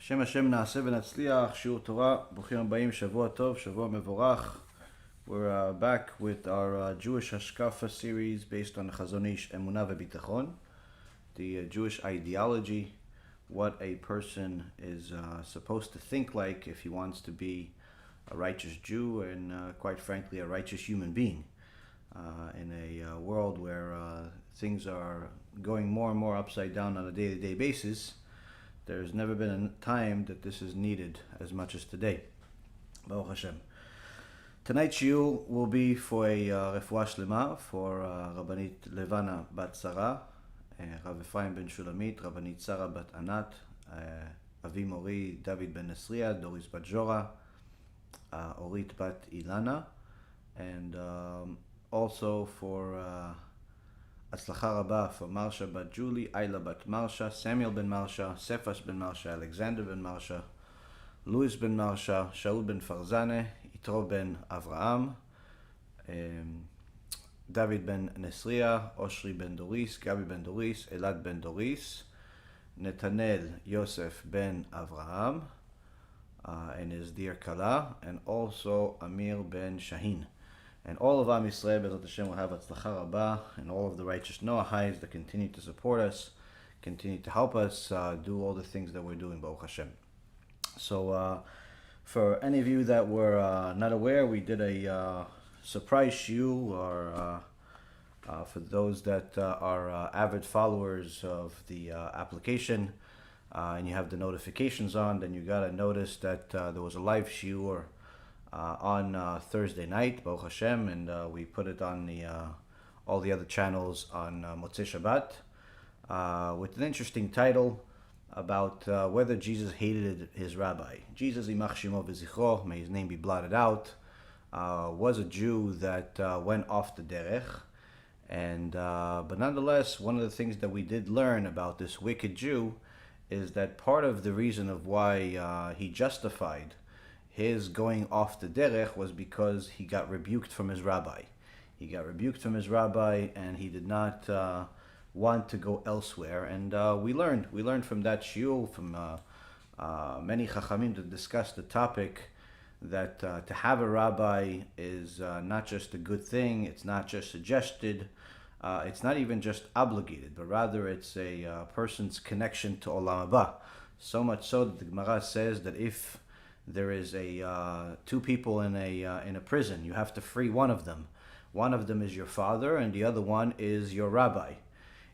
בשם השם נעשה ונצליח, שיעור תורה, ברוכים הבאים, שבוע טוב, שבוע מבורך. We're back with our Jewish HaShkafa series based on Hazon Ish, Emunah veBitachon, the Jewish ideology, what a person is supposed to think like if he wants to be a righteous Jew and quite frankly a righteous human being in a world where things are going more and more upside down on a day-to-day basis. There's never been a time that this is needed as much as today. Baruch HaShem. Tonight's shiur will be for a refuah shlema for Rabbanit Levana bat Sarah, Rav Ephraim ben Shulamit, Rabbanit Sarah bat Anat, Avi Mori David ben Nesriya, Doris bat Jora, Orit bat Ilana, and also for Atzlacha Rabba for Marsha bat Julie, Ayla bat Marsha, Samuel ben Marsha, Cephas ben Marsha, Alexander ben Marsha, Louis ben Marsha, Shaul ben Farzane, Yitro ben Avraham, David ben Nesriya, Oshri ben Doris, Gabi ben Doris, Elad ben Doris, Netanel Yosef ben Avraham, and his dear Kala, and also Amir ben Shahin. And all of Am Yisrael, Be'ezrat HaShem, will have Atzlacha Rabba, and all of the righteous Noahis that continue to support us, continue to help us do all the things that we're doing, Baruch HaShem. So, for any of you that were not aware, we did a surprise shiur, or for those that are avid followers of the application, and you have the notifications on, then you got to notice that there was a live shiur on Thursday night, Baruch Hashem, and we put it on the all the other channels on Motzei Shabbat with an interesting title about whether Jesus hated his rabbi. Jesus, Yimach Shemo v'Zichro, may his name be blotted out, was a Jew that went off the derech, and but nonetheless, one of the things that we did learn about this wicked Jew is that part of the reason of why he justified his going off the derech was because he got rebuked from his rabbi. He got rebuked from his rabbi, and he did not want to go elsewhere. And we learned from that shiur, from many chachamim that discussed the topic, that to have a rabbi is not just a good thing. It's not just suggested. It's not even just obligated, but rather it's a person's connection to Olam Haba. So much so that the Gemara says that if there is two people in a prison, you have to free one of them. One of them is your father, and the other one is your rabbi.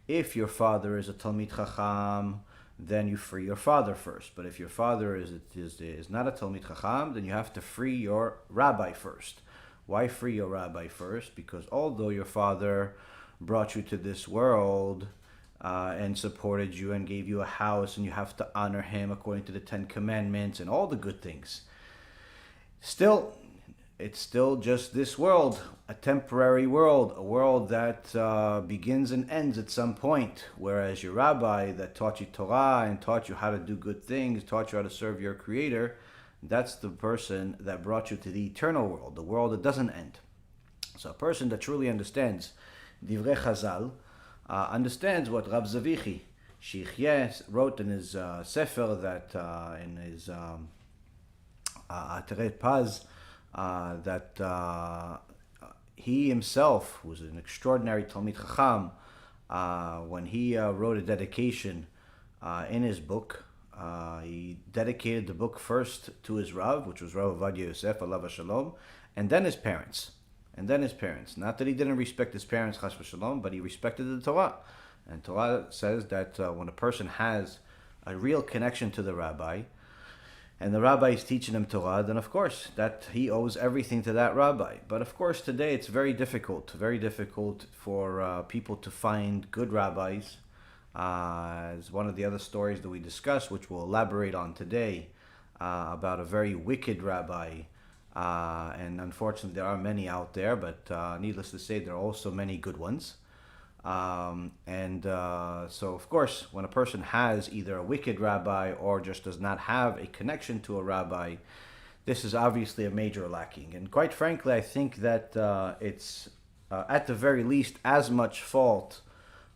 If your father is a Talmid Chacham, then you free your father first. But if your father is not a Talmid Chacham, then you have to free your rabbi first. Why free your rabbi first? Because although your father brought you to this world and supported you and gave you a house, and you have to honor him according to the 10 Commandments and all the good things, still, it's still just this world, a temporary world, a world that begins and ends at some point. Whereas your rabbi that taught you Torah and taught you how to do good things, taught you how to serve your Creator, that's the person that brought you to the eternal world, the world that doesn't end. So a person that truly understands Divrei Chazal understands what Rav Zavichi Shichye wrote in his sefer, that in his Ateret Paz, that he himself was an extraordinary Talmid Chacham. When he wrote a dedication in his book, he dedicated the book first to his Rav, which was Rav Ovadia Yosef, Alav Shalom, and then his parents. Not that he didn't respect his parents, Chas v'Shalom, but he respected the Torah. And Torah says that when a person has a real connection to the rabbi, and the rabbi is teaching him Torah, then of course that he owes everything to that rabbi. But of course today it's very difficult for people to find good rabbis. As one of the other stories that we discussed, which we'll elaborate on today, about a very wicked rabbi. And unfortunately there are many out there, but needless to say, there are also many good ones. So of course, when a person has either a wicked rabbi or just does not have a connection to a rabbi, this is obviously a major lacking. And quite frankly, I think that it's at the very least as much fault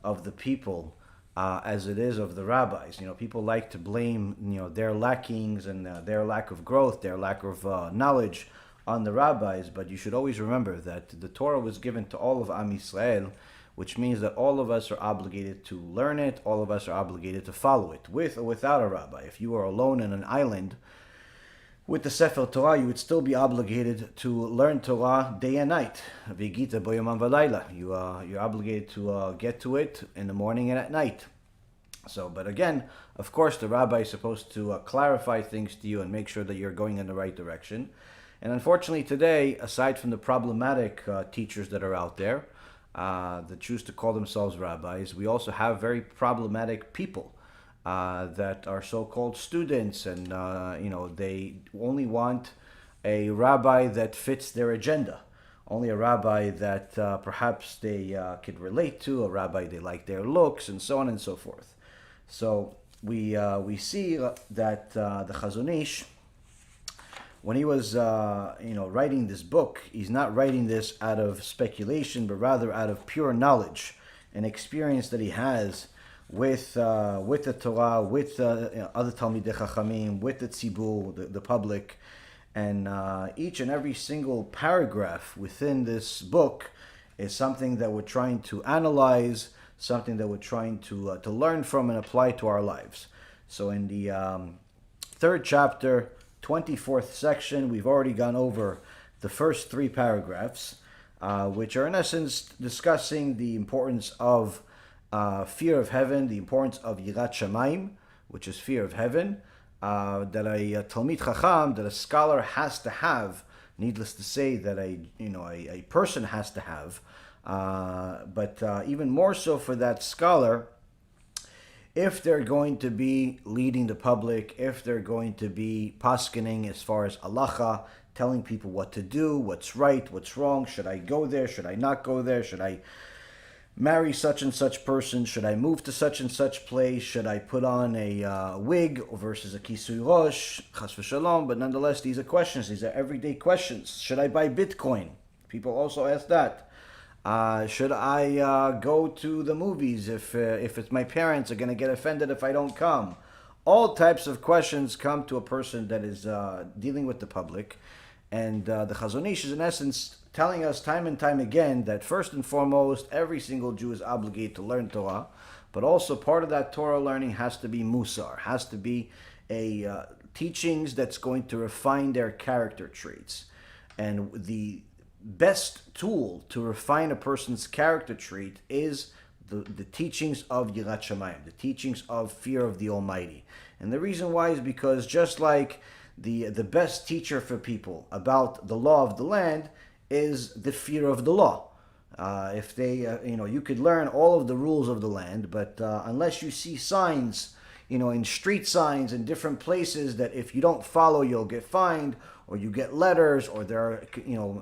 of the people as it is of the rabbis. People like to blame, their lackings and their lack of growth, their lack of knowledge on the rabbis. But you should always remember that the Torah was given to all of Am Yisrael, which means that all of us are obligated to learn it. All of us are obligated to follow it, with or without a rabbi. If you are alone in an island with the Sefer Torah, you would still be obligated to learn Torah day and night. V'gita bo yomam v'layla. You're obligated to get to it in the morning and at night. But again, of course, the rabbi is supposed to clarify things to you and make sure that you're going in the right direction. And unfortunately today, aside from the problematic teachers that are out there that choose to call themselves rabbis, we also have very problematic people that are so-called students, and they only want a rabbi that fits their agenda, only a rabbi that perhaps they could relate to, a rabbi they like their looks, and so on and so forth. So we see that the Hazon Ish, when he was writing this book, he's not writing this out of speculation, but rather out of pure knowledge and experience that he has with the Torah, with other Talmidei Chachamim, with the Tzibur, the public, and each and every single paragraph within this book is something that we're trying to analyze, something that we're trying to learn from and apply to our lives. So in the third chapter, 24th section, we've already gone over the first three paragraphs, which are in essence discussing the importance of fear of heaven, the importance of Yirat Shamayim, which is fear of heaven, that a Talmid Chacham, that a scholar has to have. Needless to say, that a person has to have, but even more so for that scholar, if they're going to be leading the public, if they're going to be paskening as far as halacha, telling people what to do, what's right, what's wrong, should I go there, should I not go there, should I marry such and such person, should I move to such and such place, should I put on a wig versus a kisui rosh, chas v'shalom. But nonetheless, these are questions, these are everyday questions. Should I buy Bitcoin? People also ask that. Should I go to the movies if it's my parents are going to get offended if I don't come? All types of questions come to a person that is dealing with the public. And the Hazon Ish is in essence telling us time and time again that first and foremost, every single Jew is obligated to learn Torah, but also part of that Torah learning has to be musar, has to be a teachings that's going to refine their character traits. And the best tool to refine a person's character trait is the teachings of Yirat Shamayim, the teachings of fear of the Almighty. And the reason why is because just like the best teacher for people about the law of the land is the fear of the law. If they, you could learn all of the rules of the land, but unless you see signs, in street signs in different places that if you don't follow, you'll get fined, or you get letters, or there are,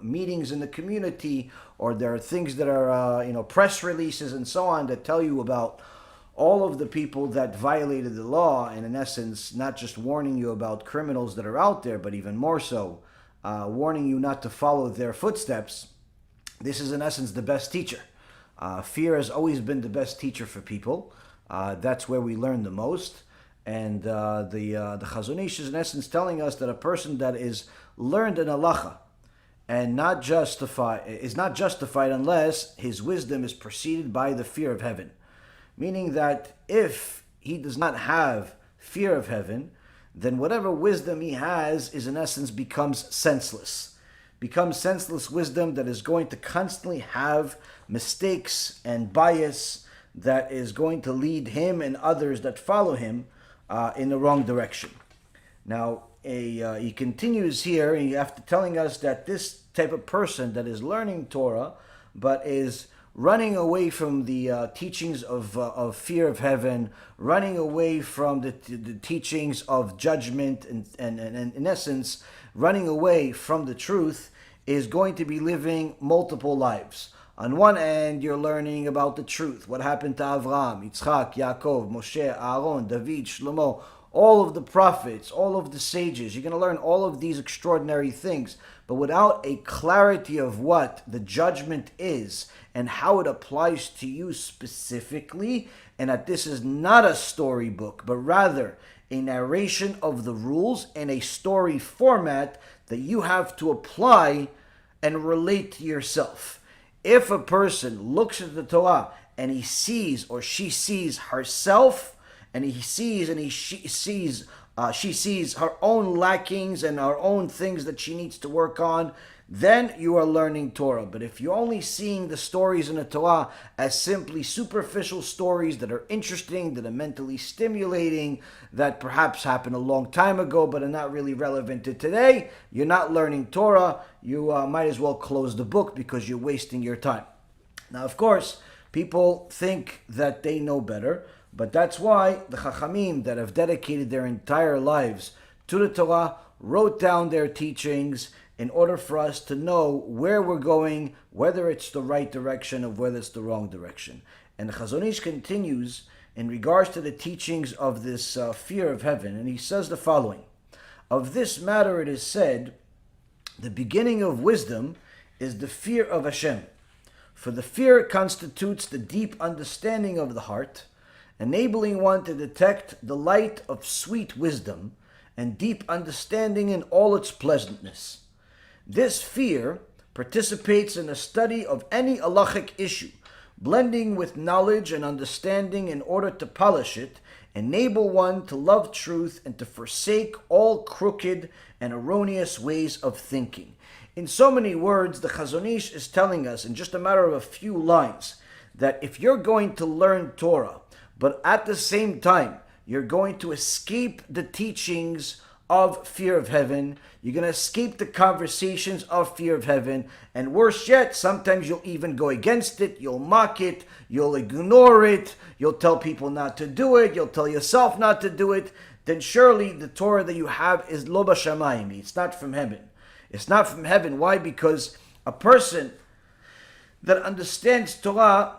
meetings in the community, or there are things that are, press releases and so on that tell you about all of the people that violated the law, and in essence, not just warning you about criminals that are out there, but even more so, warning you not to follow their footsteps. This is in essence the best teacher. Fear has always been the best teacher for people. That's where we learn the most. And the Hazon Ish is in essence telling us that a person that is learned in halacha and is not justified unless his wisdom is preceded by the fear of heaven. Meaning that if he does not have fear of heaven, then whatever wisdom he has is in essence becomes senseless. Becomes senseless wisdom that is going to constantly have mistakes and bias that is going to lead him and others that follow him in the wrong direction. Now, he continues here, after telling us that this type of person that is learning Torah, but is running away from the teachings of fear of heaven, running away from the teachings of judgment, and in essence, running away from the truth, is going to be living multiple lives. On one end, you're learning about the truth. What happened to Avraham, Yitzchak, Yaakov, Moshe, Aaron, David, Shlomo, all of the prophets, all of the sages. You're going to learn all of these extraordinary things. But without a clarity of what the judgment is and how it applies to you specifically, and that this is not a storybook, but rather a narration of the rules in a story format that you have to apply and relate to yourself. If a person looks at the Torah and he sees or she sees herself, and she sees her own lackings and her own things that she needs to work on, then you are learning Torah. But if you're only seeing the stories in the Torah as simply superficial stories that are interesting, that are mentally stimulating, that perhaps happened a long time ago but are not really relevant to today, you're not learning Torah. You might as well close the book because you're wasting your time. Now, of course, people think that they know better, but that's why the Chachamim that have dedicated their entire lives to the Torah wrote down their teachings in order for us to know where we're going, whether it's the right direction or whether it's the wrong direction. And the Hazon Ish continues in regards to the teachings of this fear of heaven, and he says the following: of this matter it is said, the beginning of wisdom is the fear of HaShem. For the fear constitutes the deep understanding of the heart, enabling one to detect the light of sweet wisdom and deep understanding in all its pleasantness. This fear participates in the study of any halachic issue, blending with knowledge and understanding in order to polish it, enable one to love truth and to forsake all crooked and erroneous ways of thinking. In so many words, the Hazon Ish is telling us in just a matter of a few lines that if you're going to learn Torah, but at the same time, you're going to escape the teachings of fear of heaven, you're going to escape the conversations of fear of heaven, and worse yet, sometimes you'll even go against it, you'll mock it, you'll ignore it, you'll tell people not to do it, you'll tell yourself not to do it, then surely the Torah that you have is lo b'shamayim, it's not from heaven. It's not from heaven. Why? Because a person that understands Torah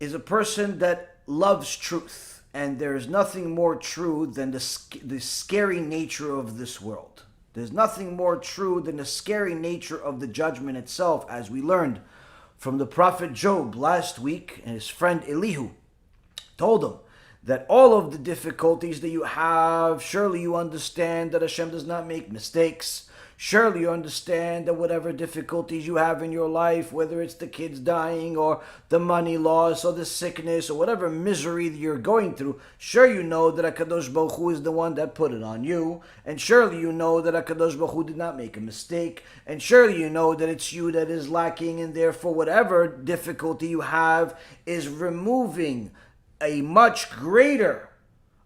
is a person that loves truth, and there is nothing more true than the scary nature of this world. There's nothing more true than the scary nature of the judgment itself, as we learned from the prophet Job last week, and his friend Elihu told him that all of the difficulties that you have, surely you understand that Hashem does not make mistakes. Surely you understand that whatever difficulties you have in your life, whether it's the kids dying or the money loss or the sickness or whatever misery that you're going through, sure you know that HaKadosh Baruch Hu is the one that put it on you. And surely you know that HaKadosh Baruch Hu did not make a mistake. And surely you know that it's you that is lacking, and therefore whatever difficulty you have is removing a much greater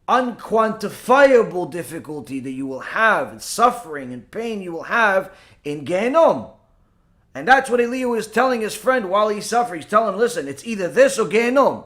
unquantifiable difficulty that you will have, and suffering and pain you will have in Gehenom. And that's what Elihu is telling his friend while he's suffering. He's telling him, listen, it's either this or Gehenom.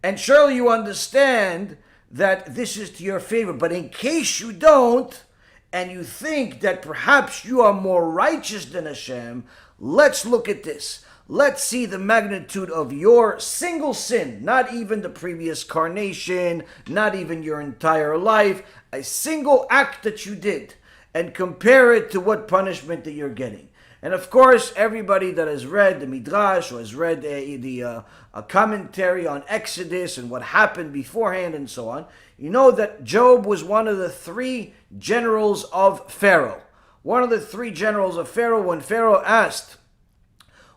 And surely you understand that this is to your favor. But in case you don't, and you think that perhaps you are more righteous than Hashem, let's look at this. Let's see the magnitude of your single sin, not even the previous carnation, not even your entire life, a single act that you did, and compare it to what punishment that you're getting. And of course, everybody that has read the Midrash or has read the commentary on Exodus and what happened beforehand and so on, you know that Job was one of the three generals of Pharaoh. One of the three generals of Pharaoh, when Pharaoh asked,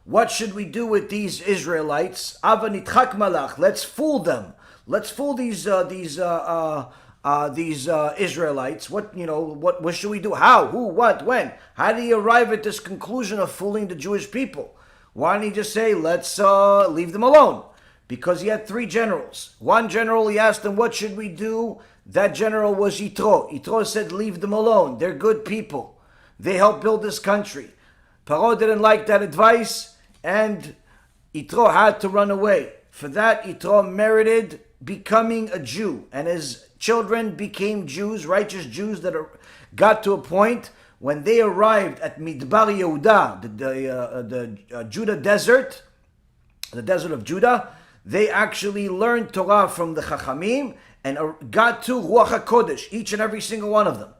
what should we do with these Israelites? Ava nitchak malach. Let's fool them. Let's fool these Israelites. What should we do? How? Who? What? When? How did he arrive at this conclusion of fooling the Jewish people? Why didn't he just say, let's leave them alone? Because he had three generals. One general, he asked them, what should we do? That general was Yitro. Yitro said, leave them alone. They're good people. They helped build this country. Paro didn't like that advice, and Yitro had to run away. For that, Yitro merited becoming a Jew, and his children became Jews, righteous Jews that got to a point when they arrived at Midbar Yehuda, the Judah desert, the desert of Judah. They actually learned Torah from the Chachamim, and got to Ruach HaKodesh, each and every single one of them.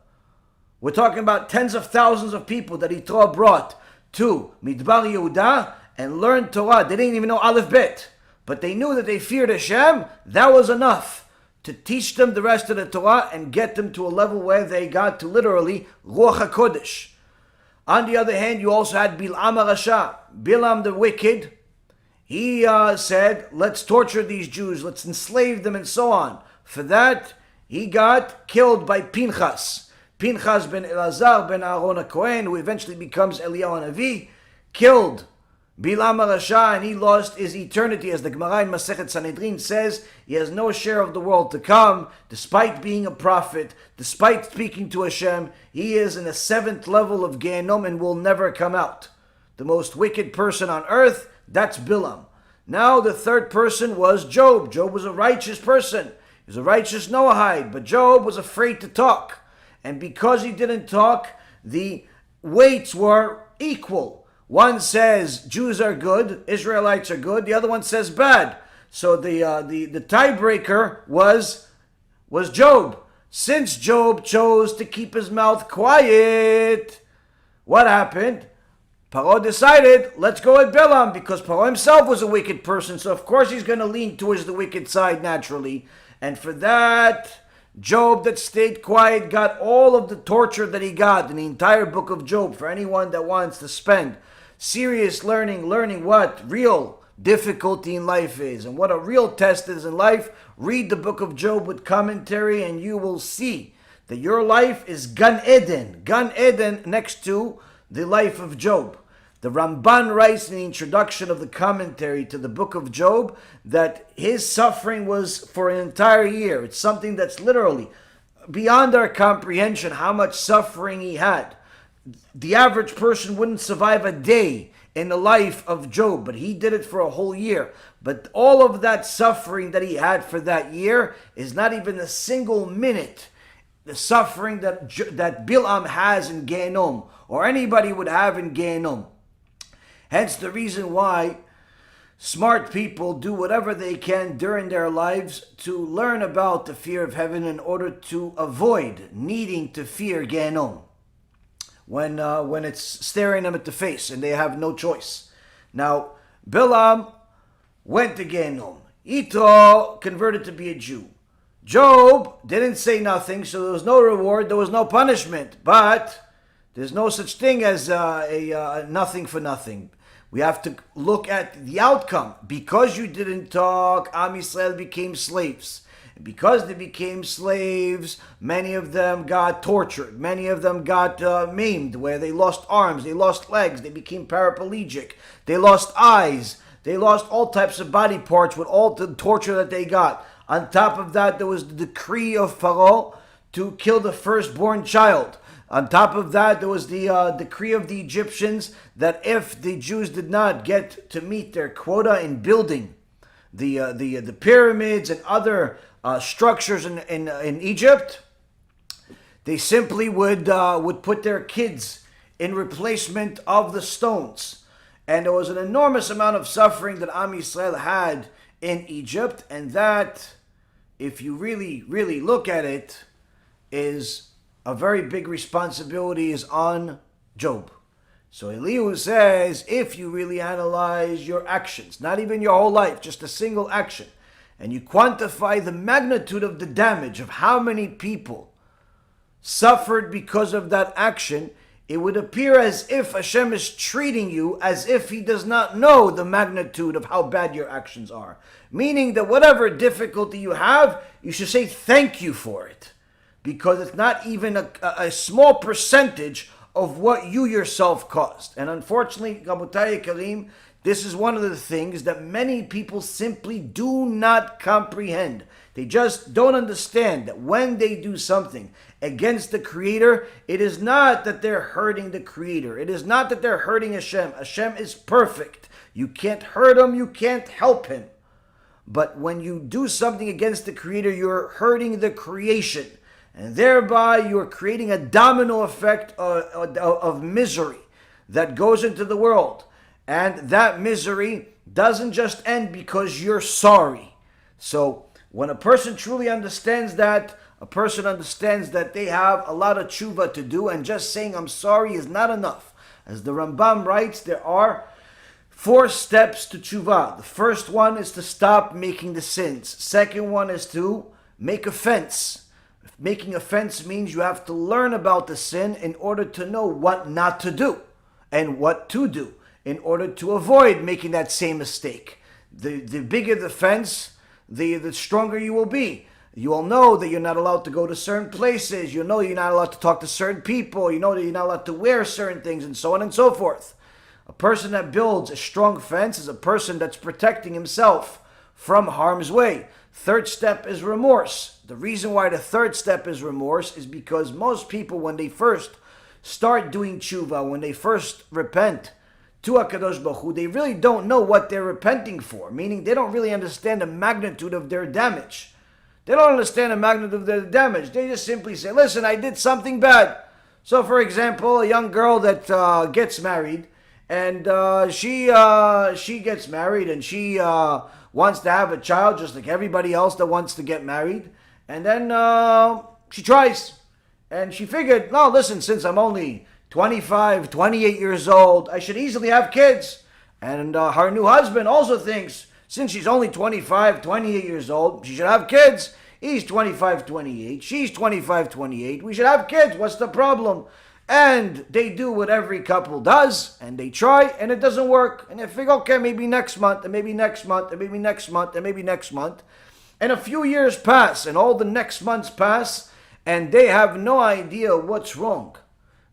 We're talking about tens of thousands of people that Yitro brought to Midbar Yehuda and learned Torah. They didn't even know Aleph Bet, but they knew that they feared Hashem. That was enough to teach them the rest of the Torah and get them to a level where they got to literally Ruach HaKodesh. On the other hand, you also had Bilam HaRasha, Bilam the wicked. He said, let's torture these Jews, let's enslave them and so on. For that, he got killed by Pinchas. Pinchas ben Elazar ben Aaron HaKohen, who eventually becomes Eliyahu HaNavi, killed Bilam HaRasha, and he lost his eternity. As the Gemara in Masechet Sanhedrin says, he has no share of the world to come. Despite being a prophet, despite speaking to Hashem, he is in the 7th level of Gehenom and will never come out. The most wicked person on earth, that's Bilam. Now the third person was Job. Job was a righteous person. He was a righteous Noahide, but Job was afraid to talk. And because he didn't talk, the weights were equal. One says Jews are good, Israelites are good. The other one says bad. So the tiebreaker was Job. Since Job chose to keep his mouth quiet, what happened? Paro decided, let's go with Bilam, because Paro himself was a wicked person, so of course he's going to lean towards the wicked side naturally. And for that, Job that stayed quiet got all of the torture that he got in the entire book of Job. For anyone that wants to spend serious learning what real difficulty in life is and what a real test is in life, read the book of Job with commentary and you will see that your life is Gan Eden next to the life of Job. The Ramban writes in the introduction of the commentary to the book of Job that his suffering was for an entire year. It's something that's literally beyond our comprehension how much suffering he had. The average person wouldn't survive a day in the life of Job, but he did it for a whole year. But all of that suffering that he had for that year is not even a single minute the suffering that Bilam has in Gehenom, or anybody would have in Gehenom. Hence the reason why smart people do whatever they can during their lives to learn about the fear of heaven in order to avoid needing to fear Gehenom when it's staring them at the face and they have no choice. Now, Bilam went to Gehenom. Yitro converted to be a Jew. Job didn't say nothing, so there was no reward, there was no punishment. But there's no such thing as a nothing for nothing. We have to look at the outcome. Because you didn't talk, Am Yisrael became slaves. And because they became slaves, many of them got tortured. Many of them got maimed, where they lost arms, they lost legs, they became paraplegic, they lost eyes, they lost all types of body parts with all the torture that they got. On top of that, there was the decree of Pharaoh to kill the firstborn child. On top of that, there was the decree of the Egyptians that if the Jews did not get to meet their quota in building the pyramids and other structures in Egypt, they simply would put their kids in replacement of the stones. And there was an enormous amount of suffering that Am Yisrael had in Egypt, and that, if you really, really look at it, is a very big responsibility is on Job. So Elihu says, if you really analyze your actions, not even your whole life, just a single action, and you quantify the magnitude of the damage of how many people suffered because of that action, it would appear as if Hashem is treating you as if he does not know the magnitude of how bad your actions are. Meaning that whatever difficulty you have, you should say thank you for it. Because it's not even a small percentage of what you yourself caused. And unfortunately, Rabotai Karim, this is one of the things that many people simply do not comprehend. They just don't understand that when they do something against the Creator, it is not that they're hurting the Creator. It is not that they're hurting Hashem. Hashem is perfect. You can't hurt him, you can't help him. But when you do something against the Creator, you're hurting the creation. And thereby you are creating a domino effect of misery that goes into the world. And that misery doesn't just end because you're sorry. So When a person truly understands that, a person understands that they have a lot of tshuva to do, and just saying I'm sorry is not enough. As the Rambam writes, there are 4 steps to tshuva. The first one is to stop making the sins. Second one is to make offense. Making offense means you have to learn about the sin in order to know what not to do and what to do in order to avoid making that same mistake. The bigger the offense, the stronger you will be. You will know that you're not allowed to go to certain places. You know you're not allowed to talk to certain people. You know that you're not allowed to wear certain things, and so on and so forth. A person that builds a strong fence is a person that's protecting himself from harm's way. Third step is remorse. The reason why the third step is remorse is because most people, when they first start doing tshuva, when they first repent to HaKadosh Baruch Hu, they really don't know what they're repenting for, meaning they don't really understand the magnitude of their damage. They don't understand the magnitude of their damage. They just simply say, listen, I did something bad. So, for example, a young girl that gets married, and she gets married, and she wants to have a child just like everybody else that wants to get married. And then she tries. And she figured, no, listen, since I'm only 25, 28 years old, I should easily have kids. And her new husband also thinks, since she's only 25, 28 years old, she should have kids. He's 25, 28. She's 25, 28. We should have kids. What's the problem? And they do what every couple does, and they try, and it doesn't work. And they figure, okay, maybe next month, and maybe next month, and maybe next month, and maybe next month. And a few years pass, and all the next months pass, and they have no idea what's wrong.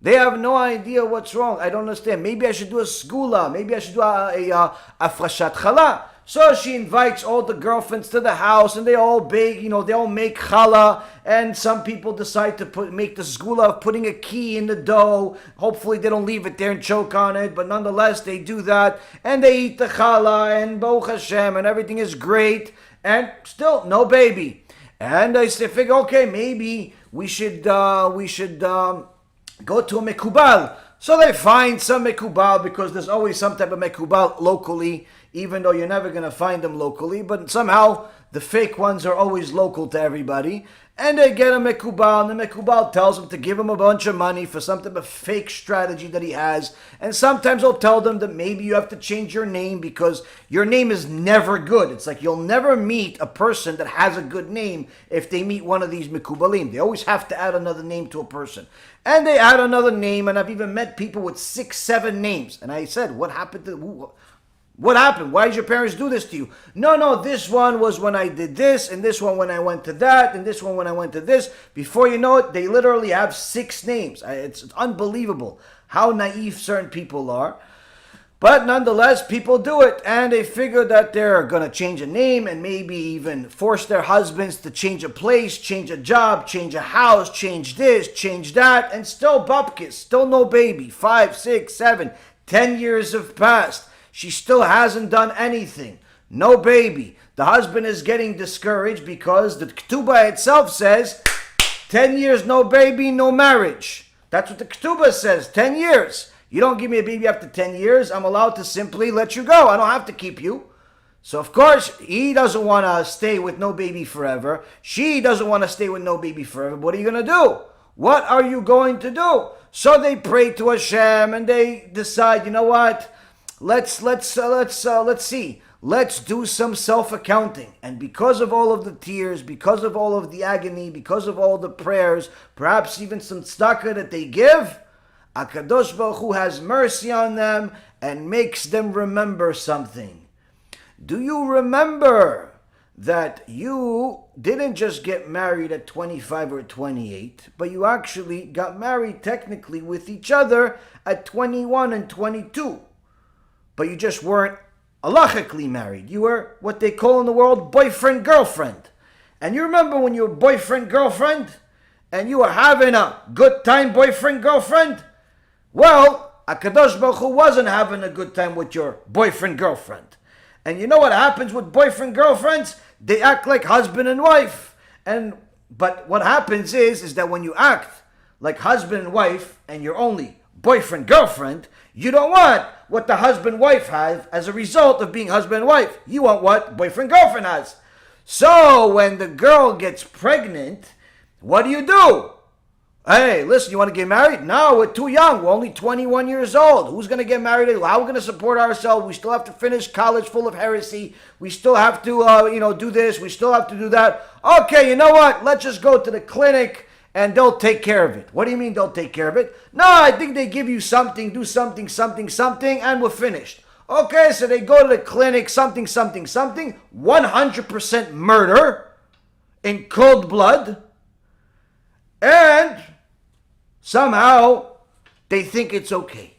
They have no idea what's wrong. I don't understand. Maybe I should do a skula. Maybe I should do a afrashat challah. So she invites all the girlfriends to the house, and they all bake, they all make challah, and some people decide to make the skula of putting a key in the dough. Hopefully they don't leave it there and choke on it, but nonetheless they do that, and they eat the challah, and Baruch HaShem, and everything is great, and still no baby. And they figure, okay, maybe we should go to a mekubal. So they find some mekubal, because there's always some type of mekubal locally, even though you're never going to find them locally, but somehow the fake ones are always local to everybody. And they get a mekubal, and the mekubal tells them to give him a bunch of money for some type of fake strategy that he has. And sometimes he'll tell them that maybe you have to change your name because your name is never good. It's like you'll never meet a person that has a good name if they meet one of these mekubalim. They always have to add another name to a person. And they add another name, and I've even met people with 6, 7 names. And I said, what happened to... What happened? Why did your parents do this to you? No, this one was when I did this, and this one when I went to that, and this one when I went to this. Before you know it, they literally have 6 names. It's unbelievable how naive certain people are. But nonetheless, people do it, and they figure that they're going to change a name and maybe even force their husbands to change a place, change a job, change a house, change this, change that, and still bupkis, still no baby. 5, 6, 7, 10 years have passed. She still hasn't done anything. No baby. The husband is getting discouraged because the Ketubah itself says 10 years, no baby, no marriage. That's what the Ketubah says, 10 years. You don't give me a baby after 10 years, I'm allowed to simply let you go. I don't have to keep you. So of course, he doesn't want to stay with no baby forever. She doesn't want to stay with no baby forever. What are you going to do? What are you going to do? So they pray to HaShem and they decide, you know what? Let's see. Let's do some self-accounting. And because of all of the tears, because of all of the agony, because of all the prayers, perhaps even some tzedakah that they give, HaKadosh Baruch Hu has mercy on them and makes them remember something. Do you remember that you didn't just get married at 25 or 28, but you actually got married technically with each other at 21 and 22? But you just weren't halachically married. You were what they call in the world boyfriend-girlfriend. And you remember when you were boyfriend-girlfriend and you were having a good time boyfriend-girlfriend? Well, HaKadosh Baruch Hu wasn't having a good time with your boyfriend-girlfriend. And you know what happens with boyfriend-girlfriends? They act like husband and wife. But what happens is that when you act like husband and wife and you're only boyfriend-girlfriend, you don't want what the husband-wife have as a result of being husband and wife. You want what boyfriend-girlfriend has. So when the girl gets pregnant, what do? Hey, listen, you want to get married? No, we're too young. We're only 21 years old. Who's going to get married? How are we going to support ourselves? We still have to finish college full of heresy. We still have to, do this. We still have to do that. Okay, you know what? Let's just go to the clinic and they'll take care of it. What do you mean they'll take care of it? No, I think they give you something, do something, and we're finished. Okay, so they go to the clinic, something, 100% murder in cold blood, and somehow they think it's okay.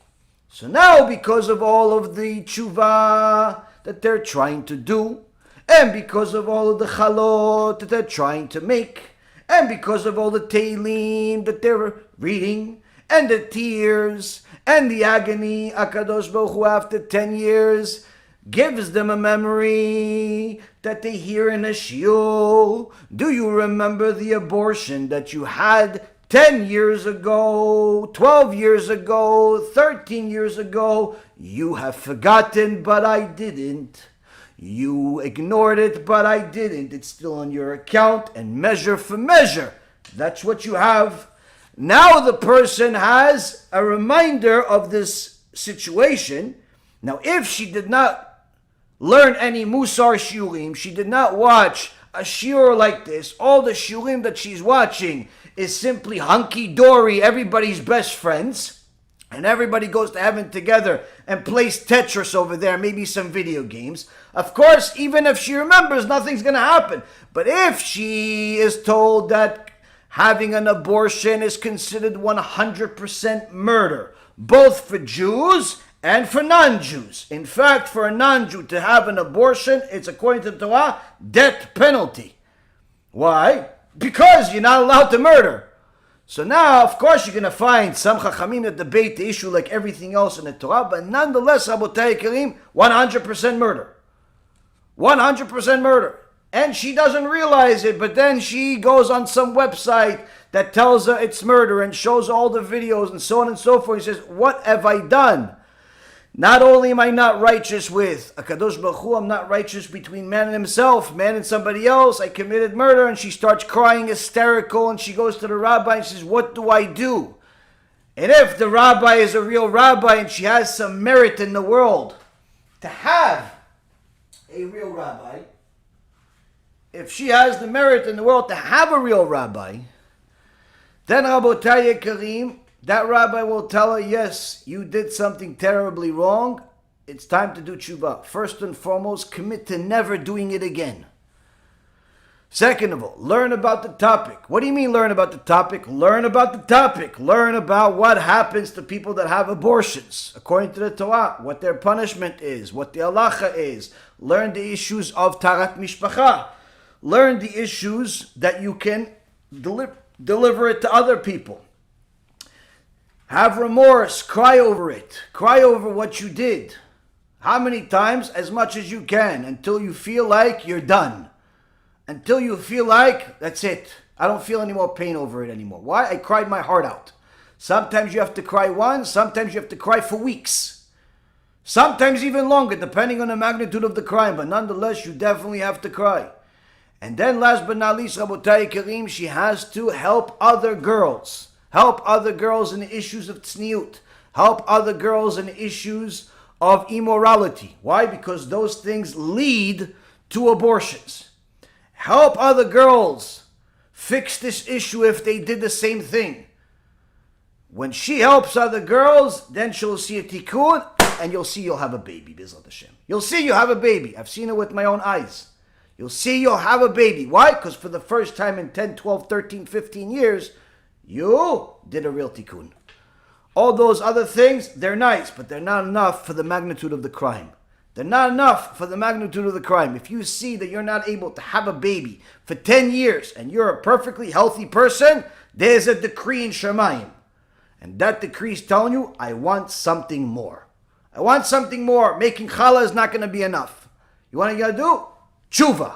So now, because of all of the tshuva that they're trying to do, and because of all of the chalot that they're trying to make, and because of all the Tehillim that they're reading, and the tears, and the agony, HaKadosh Baruch Hu, after 10 years, gives them a memory that they hear in a shiur. Do you remember the abortion that you had 10 years ago, 12 years ago, 13 years ago? You have forgotten, but I didn't. You ignored it, but I didn't. It's still on your account, and measure for measure. That's what you have. Now the person has a reminder of this situation. Now, if she did not learn any Musar Shiurim, she did not watch a shiur like this, all the shiurim that she's watching is simply hunky-dory, everybody's best friends, and everybody goes to heaven together and plays Tetris over there, maybe some video games. Of course, even if she remembers, nothing's going to happen. But if she is told that having an abortion is considered 100% murder, both for Jews and for non-Jews. In fact, for a non-Jew to have an abortion, it's, according to the Torah, death penalty. Why? Because you're not allowed to murder. So now, of course, you're going to find some chachamim that debate the issue like everything else in the Torah, but nonetheless, Rabotai Karim, 100% murder. 100% murder. And she doesn't realize it, but then she goes on some website that tells her it's murder and shows all the videos and so on and so forth. He says, what have I done? Not only am I not righteous with HaKadosh Baruch Hu, I'm not righteous between man and himself, man and somebody else. I committed murder. And she starts crying hysterical, and she goes to the rabbi and says, what do I do? And if the rabbi is a real rabbi and she has some merit in the world to have a real rabbi, if she has the merit in the world to have a real rabbi, then Rabotai Karim, that rabbi will tell her, yes, you did something terribly wrong. It's time to do tshuva. First and foremost, commit to never doing it again. Second of all, learn about the topic. What do you mean learn about the topic? Learn about the topic. Learn about what happens to people that have abortions, according to the Torah, what their punishment is, what the halacha is. Learn the issues of tarat mishpacha. Learn the issues that you can deliver it to other people. Have remorse, cry over it. Cry over what you did. How many times? As much as you can, until you feel like you're done. Until you feel like, that's it. I don't feel any more pain over it anymore. Why? I cried my heart out. Sometimes you have to cry once, sometimes you have to cry for weeks. Sometimes even longer, depending on the magnitude of the crime. But nonetheless, you definitely have to cry. And then last but not least, Rabotai Karim, she has to help other girls. Help other girls in the issues of tzniut. Help other girls in the issues of immorality. Why? Because those things lead to abortions. Help other girls fix this issue if they did the same thing. When she helps other girls, then she'll see a tikkun, and you'll see you'll have a baby, BeEzrat HaShem. You'll see you have a baby. I've seen it with my own eyes. You'll see you'll have a baby. Why? Because for the first time in 10, 12, 13, 15 years, you did a real tikkun. All those other things, they're nice, but they're not enough for the magnitude of the crime. They're not enough for the magnitude of the crime. If you see that you're not able to have a baby for 10 years and you're a perfectly healthy person, there's a decree in Shemayim. And that decree is telling you, I want something more. I want something more. Making challah is not going to be enough. You want to do? Tshuva.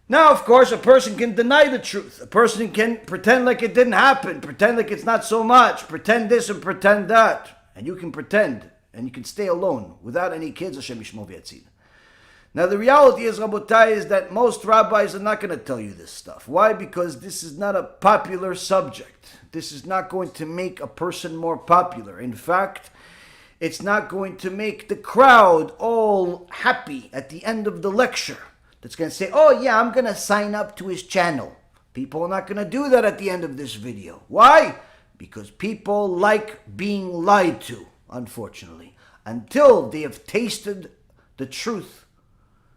Now, of course, a person can deny the truth. A person can pretend like it didn't happen, pretend like it's not so much, pretend this and pretend that. And you can pretend, and you can stay alone without any kids, Hashem Yishmor v'Yatzil. Now the reality is, Rabotai, is that most rabbis are not going to tell you this stuff. Why? Because this is not a popular subject. This is not going to make a person more popular. In fact, it's not going to make the crowd all happy at the end of the lecture. That's going to say, oh yeah, I'm going to sign up to his channel. People are not going to do that at the end of this video. Why? Because people like being lied to, unfortunately. Until they have tasted the truth.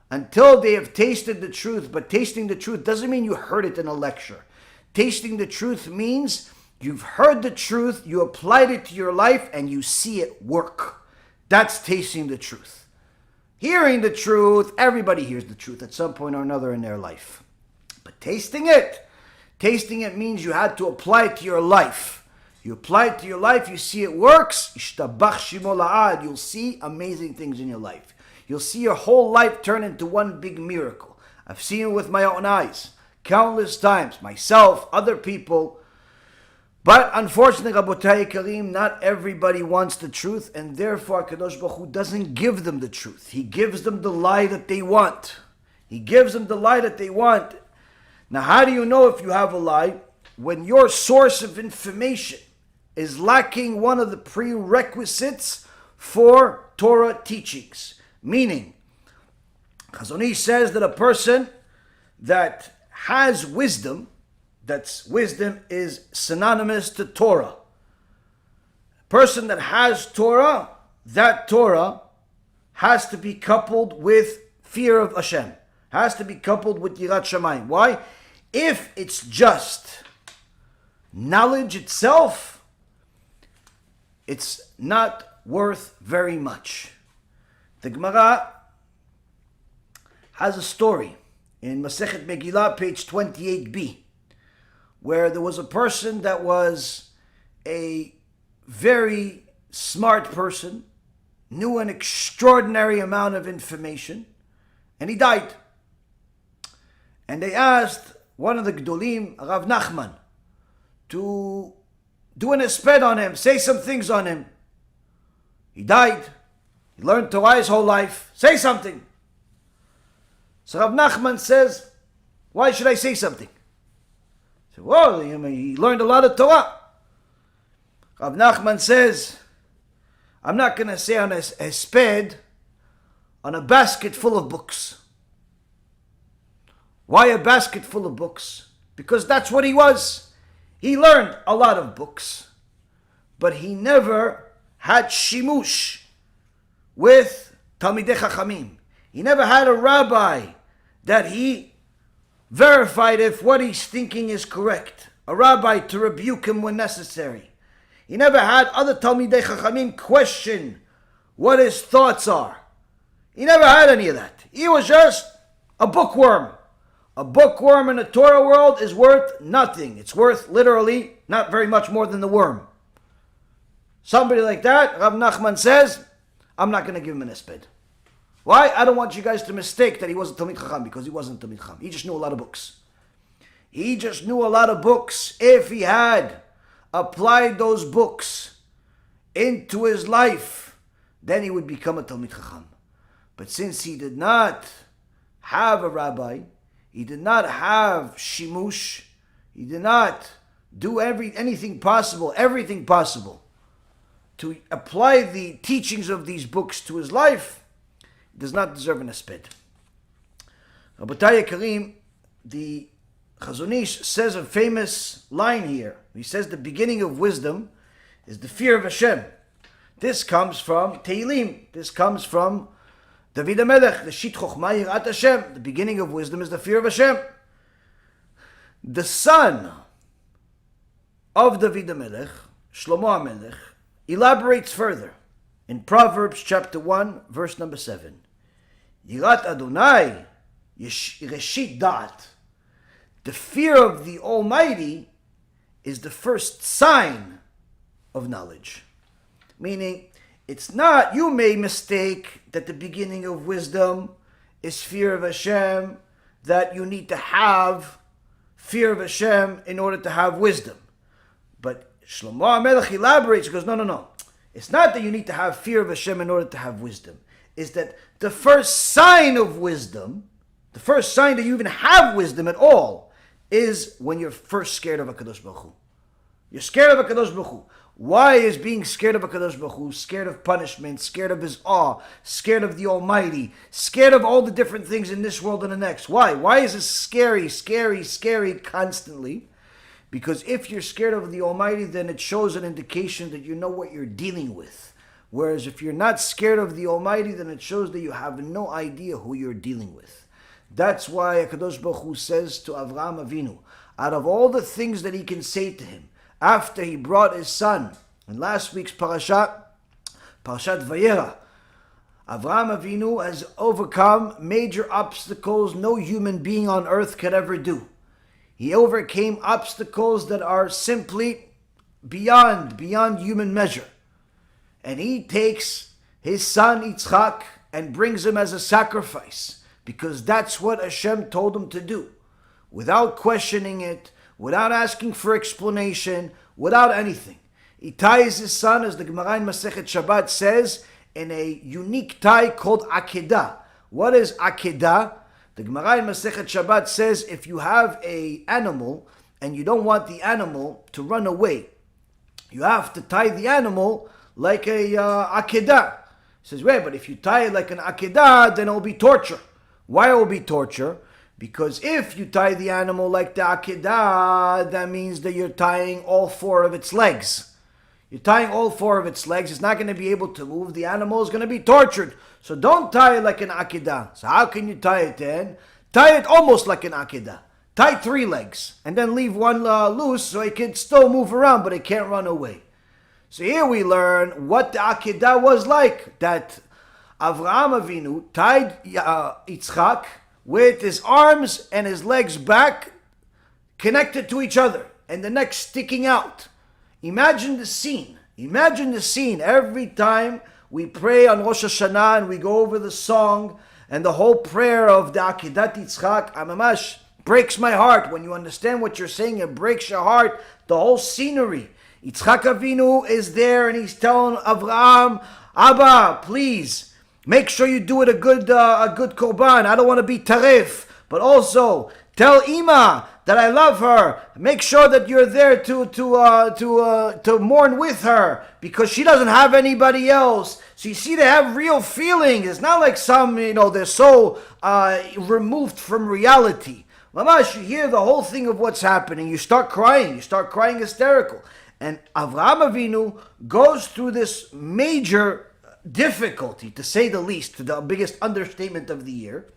Until they have tasted the truth. But tasting the truth doesn't mean you heard it in a lecture. Tasting the truth means you've heard the truth, you applied it to your life, and you see it work. That's tasting the truth. Hearing the truth, everybody hears the truth at some point or another in their life. But tasting it means you had to apply it to your life. You apply it to your life, you see it works, you'll see amazing things in your life. You'll see your whole life turn into one big miracle. I've seen it with my own eyes, countless times, myself, other people. But unfortunately, Rabotai Karim, not everybody wants the truth, and therefore Kadosh Baruch Hu doesn't give them the truth. He gives them the lie that they want. He gives them the lie that they want. Now, how do you know if you have a lie? When your source of information is lacking one of the prerequisites for Torah teachings. Meaning, Hazon Ish says that a person that has wisdom, wisdom is synonymous to Torah. A person that has Torah, that Torah has to be coupled with fear of HaShem. Has to be coupled with Yirat Shamayim. Why? If it's just knowledge itself, it's not worth very much. The Gemara has a story in Masechet Megillah, page 28b, where there was a person that was a very smart person, knew an extraordinary amount of information, and he died. And they asked one of the Gdolim, Rav Nachman, to do an esped on him, say some things on him. He died. He learned Torah his whole life. Say something. So Rav Nachman says, why should I say something? He said, well, he learned a lot of Torah. Rav Nachman says, I'm not going to say on a sped on a basket full of books. Why a basket full of books? Because that's what he was. He learned a lot of books, but he never had shimush with Talmidei Chachamim. He never had a rabbi that he verified if what he's thinking is correct. A rabbi to rebuke him when necessary. He never had other Talmidei Chachamim question what his thoughts are. He never had any of that. He was just a bookworm. A bookworm in the Torah world is worth nothing. It's worth literally not very much more than the worm. Somebody like that, Rav Nachman says, I'm not going to give him an esped. Why? I don't want you guys to mistake that he wasn't Talmid Chacham, because he wasn't Talmid Chacham. He just knew a lot of books. He just knew a lot of books. If he had applied those books into his life, then he would become a Talmid Chacham. But since he did not have a rabbi, he did not have shimush, he did not do everything possible to apply the teachings of these books to his life, he does not deserve an esped. Rabotai Karim, the Hazon Ish says a famous line here. He says the beginning of wisdom is the fear of HaShem. This comes from Tehillim. This comes from David HaMelech, the Shit Chochma Yirat HaShem. The beginning of wisdom is the fear of HaShem. The son of David HaMelech, Shlomo HaMelech, elaborates further in Proverbs chapter 1, verse number 7. Yirat Adonai Reshit Da'at. The fear of the Almighty is the first sign of knowledge. Meaning, it's not, you may mistake that the beginning of wisdom is fear of Hashem, that you need to have fear of Hashem in order to have wisdom. But Shlomo HaMelech elaborates, he goes, no. It's not that you need to have fear of Hashem in order to have wisdom. is that the first sign of wisdom, the first sign that you even have wisdom at all, is when you're first scared of HaKadosh Baruch Hu. You're scared of HaKadosh Baruch Hu. Why is being scared of HaKadosh Baruch Hu, scared of punishment, scared of His awe, scared of the Almighty, scared of all the different things in this world and the next? Why? Why is it scary, scary, scary constantly? Because if you're scared of the Almighty, then it shows an indication that you know what you're dealing with. Whereas if you're not scared of the Almighty, then it shows that you have no idea who you're dealing with. That's why HaKadosh Baruch Hu says to Avraham Avinu, out of all the things that he can say to him, after he brought his son, in last week's Parashat Vayera, Avraham Avinu has overcome major obstacles no human being on earth could ever do. He overcame obstacles that are simply beyond human measure. And he takes his son Yitzchak and brings him as a sacrifice, because that's what Hashem told him to do, without questioning it, without asking for explanation, without anything. He ties his son, as the Gemara in Masechet Shabbat says, in a unique tie called Akedah. What is Akedah? The Gemara in Masechet Shabbat says, if you have an animal and you don't want the animal to run away, you have to tie the animal like a Akedah. He says, wait, but if you tie it like an Akedah, then it will be torture. Why it will be torture? Because if you tie the animal like the Akedah, that means that you're tying all four of its legs. You're tying all four of its legs. It's not going to be able to move. The animal is going to be tortured. So don't tie it like an Akedah. So how can you tie it then? Tie it almost like an Akedah. Tie 3 legs and then leave one loose so it can still move around, but it can't run away. So here we learn what the Akedah was like. That Avraham Avinu tied Yitzchak with his arms and his legs back connected to each other and the neck sticking out. Imagine the scene. Imagine the scene. Every time we pray on Rosh Hashanah and we go over the song and the whole prayer of the Akedat Yitzchak, Amamash, breaks my heart. When you understand what you're saying, it breaks your heart. The whole scenery. Yitzchak Avinu is there and he's telling Avraham, Abba, please, make sure you do it a good korban. I don't want to be tarif. But also, tell Ima that I love her. Make sure that you're there to mourn with her, because she doesn't have anybody else. So you see, they have real feelings. It's not like some, they're so removed from reality. Mamash, you hear the whole thing of what's happening. You start crying. You start crying hysterical. And Avraham Avinu goes through this major difficulty, to say the least, to the biggest understatement of the year.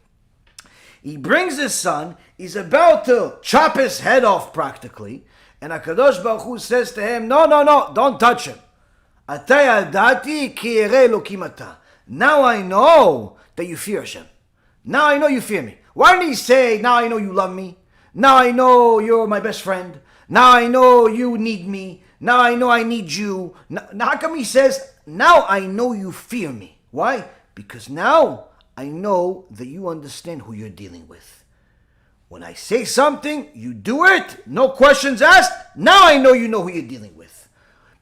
He brings his son, he's about to chop his head off practically, and HaKadosh Baruch Hu says to him, no, don't touch him. Now I know that you fear Hashem. Now I know you fear me. Why didn't he say, now I know you love me? Now I know you're my best friend. Now I know you need me. Now I know I need you. Now how come he says, now I know you fear me? Why? Because now I know that you understand who you're dealing with. When I say something, you do it, no questions asked. Now I know you know who you're dealing with.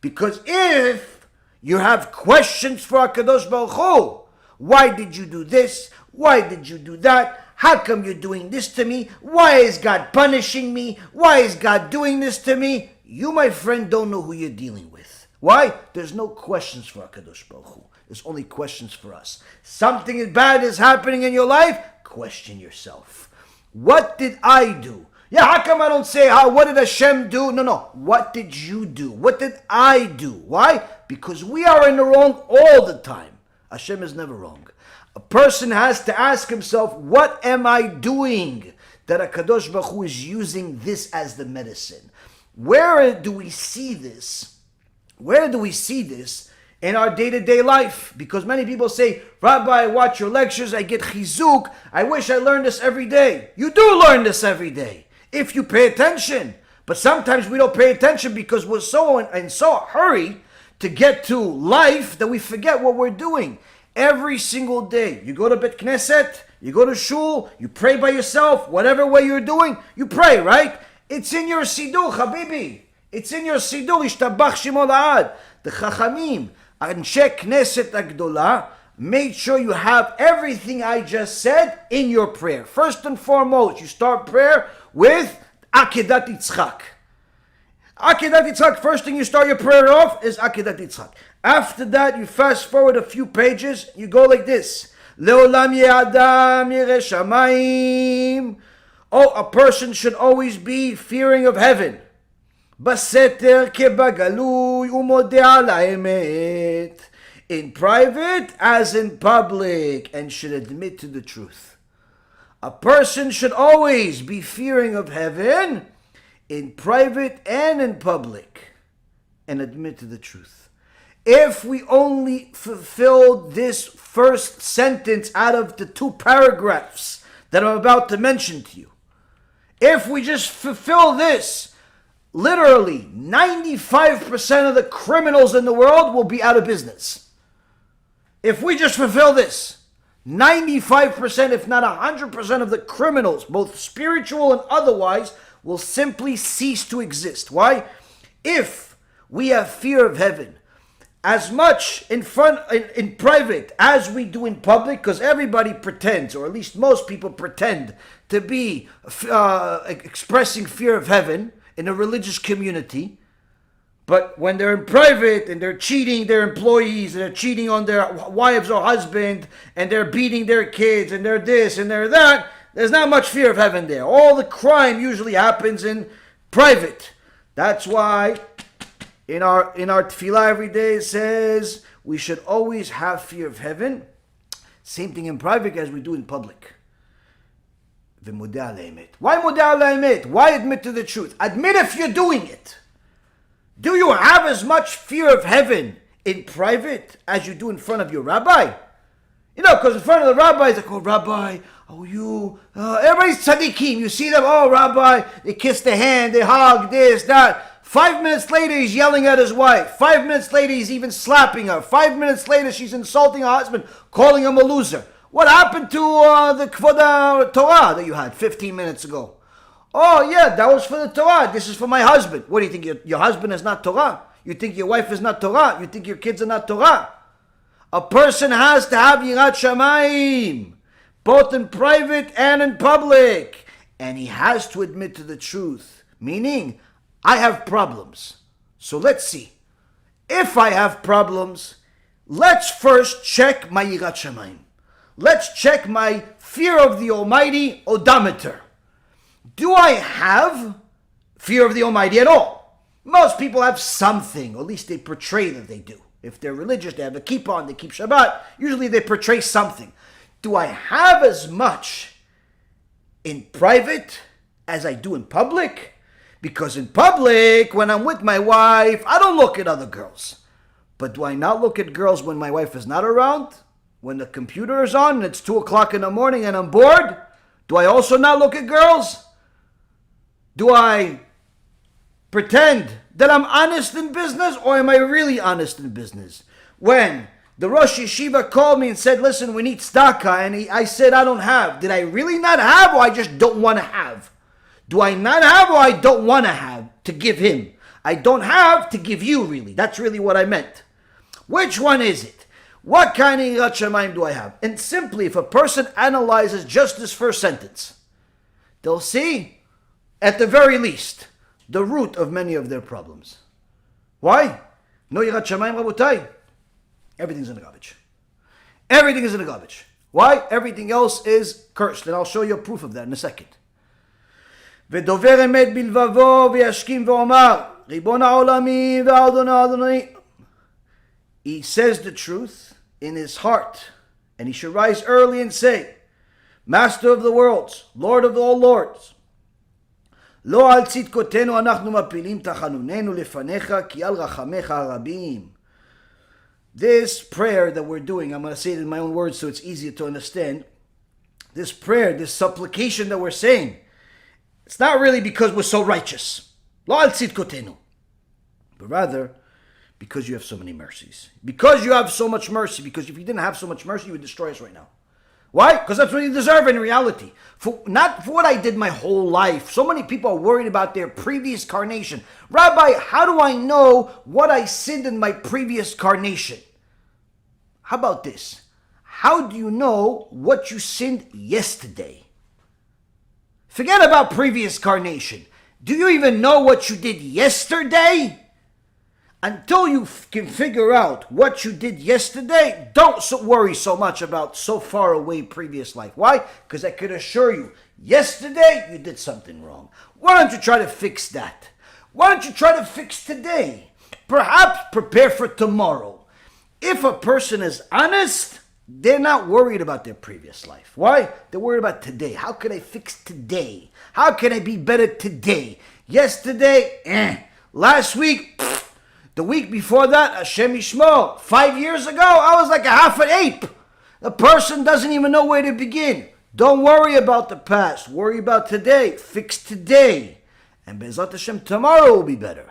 Because if you have questions for HaKadosh Baruch Hu, why did you do this? Why did you do that? How come you're doing this to me? Why is God punishing me? Why is God doing this to me? You, my friend, don't know who you're dealing with. Why? There's no questions for HaKadosh Baruch Hu. There's only questions for us. Something bad is happening in your life, question yourself. What did I do? Yeah, how come I don't say, what did Hashem do? No. What did you do? What did I do? Why? Because we are in the wrong all the time. Hashem is never wrong. A person has to ask himself, what am I doing that HaKadosh Baruch Hu is using this as the medicine? Where do we see this? Where do we see this in our day-to-day life? Because many people say, Rabbi, I watch your lectures, I get chizuk, I wish I learned this every day. You do learn this every day, if you pay attention. But sometimes we don't pay attention because we're so in so hurry to get to life that we forget what we're doing. Every single day, you go to Bet Knesset, you go to shul, you pray by yourself, whatever way you're doing, you pray, right? It's in your Siddur, Habibi. It's in your Siddur, Ishtabach Shemo La'ad. The Chachamim, Anshe Knesset Agdola, make sure you have everything I just said in your prayer. First and foremost, you start prayer with Akedat Yitzchak. Akedat Yitzchak, first thing you start your prayer off is Akedat Yitzchak. After that, you fast forward a few pages, you go like this. Leolam ye'adam yireh shamayim. Oh, a person should always be fearing of heaven. Baseter kebagalui umodeh al ha'emet. In private as in public, and should admit to the truth. A person should always be fearing of heaven in private and in public, and admit to the truth. If we only fulfilled this first sentence out of the 2 paragraphs that I'm about to mention to you, if we just fulfill this, literally 95% of the criminals in the world will be out of business. If we just fulfill this, 95%, if not 100% of the criminals, both spiritual and otherwise, will simply cease to exist. Why? If we have fear of heaven as much in private as we do in public, because everybody pretends, or at least most people pretend, to be expressing fear of heaven in a religious community, but when they're in private and they're cheating their employees, and they're cheating on their wives or husband, and they're beating their kids, and they're this and they're that, there's not much fear of heaven there. All the crime usually happens in private. That's why in our tefillah every day it says we should always have fear of heaven. Same thing in private as we do in public. Why modeh al ha'emet? Why admit to the truth? Admit if you're doing it. Do you have as much fear of heaven in private as you do in front of your rabbi? You know, because in front of the rabbi, it's like, oh, rabbi, oh, you, everybody's tzaddikim. You see them, oh, rabbi, they kiss the hand, they hug, this, that. 5 minutes later, he's yelling at his wife. 5 minutes later, he's even slapping her. 5 minutes later, she's insulting her husband, calling him a loser. What happened to the Torah that you had 15 minutes ago? Oh, yeah, that was for the Torah. This is for my husband. What do you think? Your husband is not Torah? You think your wife is not Torah? You think your kids are not Torah? A person has to have Yirat Shamayim, both in private and in public. And he has to admit to the truth. Meaning, I have problems. So let's see. If I have problems, let's first check my Yirat Shamayim. Let's check my fear of the Almighty odometer. Do I have fear of the Almighty at all? Most people have something, or at least they portray that they do. If they're religious, they have a kippah, they keep Shabbat. Usually they portray something. Do I have as much in private as I do in public? Because in public, when I'm with my wife, I don't look at other girls. But do I not look at girls when my wife is not around? When the computer is on and it's 2 o'clock in the morning and I'm bored? Do I also not look at girls? Do I pretend that I'm honest in business, or am I really honest in business? When the Rosh Yeshiva called me and said, listen, we need tzedakah, and I said I don't have. Did I really not have, or I just don't want to have? Do I not have, or I don't want to have to give him? I don't have to give you, really. That's really what I meant. Which one is it? What kind of Yirat Shamayim do I have? And simply, if a person analyzes just this first sentence, they'll see, at the very least, the root of many of their problems. Why? No Yirat Shamayim, Rabotai. Everything's in the garbage. Everything is in the garbage. Why? Everything else is cursed. And I'll show you a proof of that in a second. ודובר אמת בלבבו וישכים ואומר, ריבון העולמים ואדוני אדוני. He says the truth in his heart, and he should rise early and say, Master of the worlds, Lord of all lords, לא על צדקותינו אנחנו מפילים תחנוננו לפניך, כי על רחמך הרבים. This prayer that we're doing, I'm going to say it in my own words so it's easier to understand. This prayer, this supplication that we're saying, it's not really because we're so righteous. לא על צדקותינו. But rather, because you have so many mercies. Because you have so much mercy. Because if you didn't have so much mercy, you would destroy us right now. Why? Because that's what you deserve in reality. Not for what I did my whole life. So many people are worried about their previous carnation. Rabbi, how do I know what I sinned in my previous carnation? How about this? how do you know what you sinned yesterday? Forget about previous carnation. Do you even know what you did yesterday? Until you can figure out what you did yesterday, don't worry so much about so far away previous life. Why? Because I can assure you, yesterday you did something wrong. Why don't you try to fix that? Why don't you try to fix today? Perhaps prepare for tomorrow. If a person is honest, they're not worried about their previous life. Why? They're worried about today. How can I fix today? How can I be better today? Yesterday, Last week, the week before that, Hashem Yishmo. 5 years ago, I was like a half an ape. The person doesn't even know where to begin. Don't worry about the past. Worry about today. Fix today. And BeEzrat Hashem, tomorrow will be better.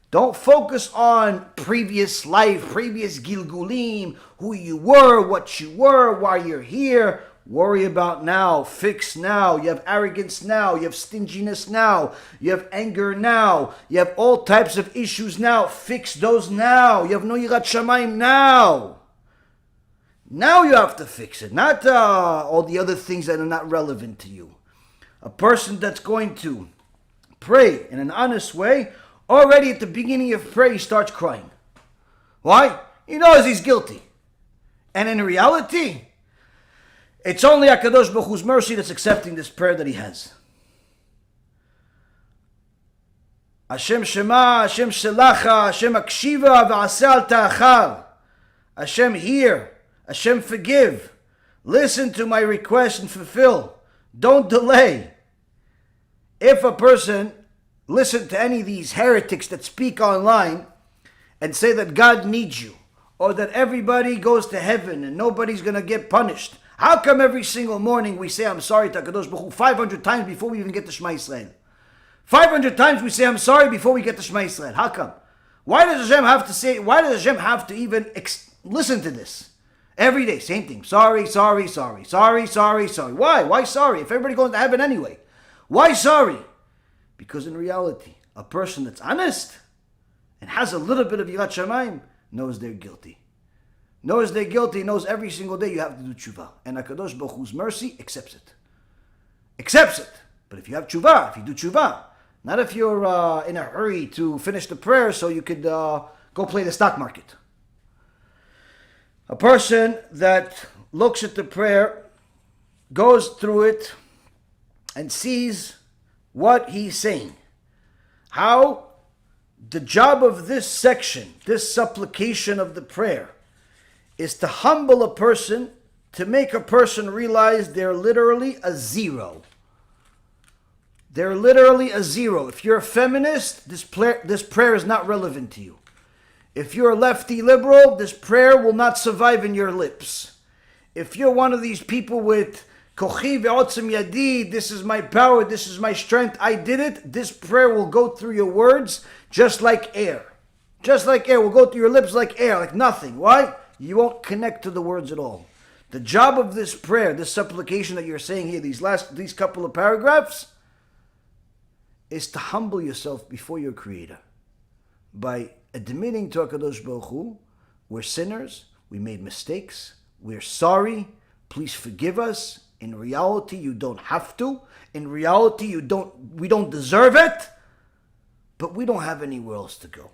Don't focus on previous life, previous gilgulim, who you were, what you were, why you're here. Worry about now, fix now. You have arrogance now, you have stinginess now, you have anger now, you have all types of issues now. Fix those now. You have no yirat shamayim now. Now you have to fix it, not all the other things that are not relevant to you. A person that's going to pray in an honest way, already at the beginning of prayer he starts crying. Why? He knows he's guilty. And in reality, it's only HaKadosh Baruch Hu's mercy that's accepting this prayer that he has. Hashem Shema, Hashem Shelacha, Hashem Akshiva, V'aseh al ta'achar. Hashem hear, Hashem forgive. Listen to my request and fulfill. Don't delay. If a person listen to any of these heretics that speak online and say that God needs you, or that everybody goes to heaven and nobody's going to get punished, how come every single morning we say I'm sorry to HaKadosh Baruch Hu 500 times before we even get to Shema Yisrael? 500 times we say I'm sorry before we get to Shema Yisrael. How come? Why does Hashem have to say, why does Hashem have to even listen to this? Every day, same thing. Sorry, sorry, sorry, sorry, sorry, sorry. Why? Why sorry? If everybody goes to heaven anyway. Why sorry? Because in reality, a person that's honest and has a little bit of yirat shamayim knows they're guilty. Knows they're guilty, knows every single day you have to do tshuva. And HaKadosh Baruch Hu's mercy accepts it. Accepts it. But if you have tshuva, if you do tshuva, not if you're in a hurry to finish the prayer so you could go play the stock market. A person that looks at the prayer, goes through it, and sees what he's saying. How the job of this section, this supplication of the prayer, is to humble a person, to make a person realize they're literally a zero. They're literally a zero. If you're a feminist, this prayer is not relevant to you. If you're a lefty liberal, this prayer will not survive in your lips. If you're one of these people with Kochi ve'otzem yadi, this is my power, this is my strength, I did it, this prayer will go through your words just like air. Just like air, will go through your lips like air, like nothing. Why? You won't connect to the words at all. The job of this prayer, this supplication that you're saying here, these couple of paragraphs, is to humble yourself before your Creator. By admitting to HaKadosh Baruch Hu, we're sinners, we made mistakes, we're sorry, please forgive us. In reality, you don't have to. In reality, we don't deserve it. But we don't have anywhere else to go.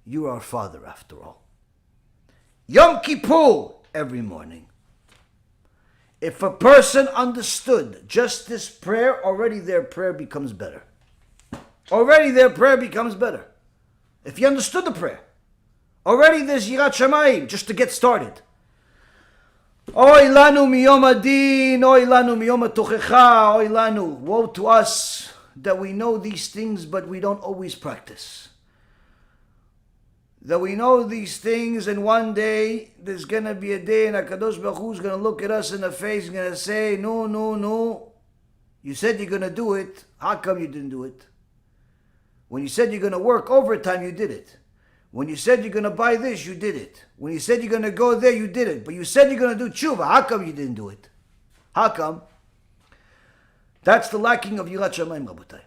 You are our Father after all. Yom Kippur, every morning. If a person understood just this prayer, already their prayer becomes better. Already their prayer becomes better. If you understood the prayer, already there's yirat shamayim just to get started. Oy lanu miyom adin, oy lanu miyom atochecha, oy lanu. Woe to us that we know these things, but we don't always practice. That we know these things, and one day there's going to be a day and HaKadosh Baruch Hu is going to look at us in the face and going to say, no. You said you're going to do it. How come you didn't do it? When you said you're going to work overtime, you did it. When you said you're going to buy this, you did it. When you said you're going to go there, you did it. But you said you're going to do tshuva. How come you didn't do it? How come? That's the lacking of yirat shamayim, Rabotai.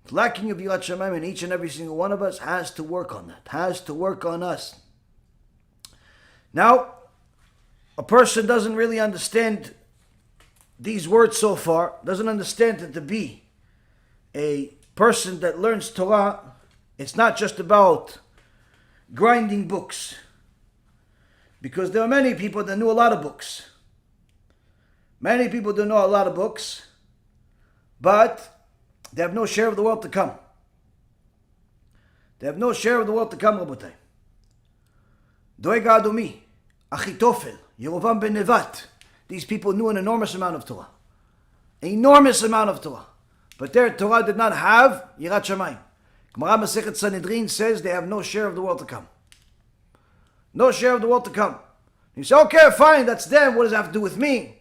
The lacking of yirat shamayim, and each and every single one of us has to work on that. Has to work on us. Now, a person doesn't really understand these words so far, doesn't understand that to be a person that learns Torah, it's not just about grinding books. Because there are many people that knew a lot of books. Many people do know a lot of books, but they have no share of the world to come. They have no share of the world to come, Rabotai. Doeg Adomi, Achitofel, Yerovam ben Nevat. These people knew an enormous amount of Torah. An enormous amount of Torah. But their Torah did not have Yirat Shamayim. Gemara Masechet Sanhedrin says they have no share of the world to come. No share of the world to come. You say, okay, fine, that's them. What does that have to do with me?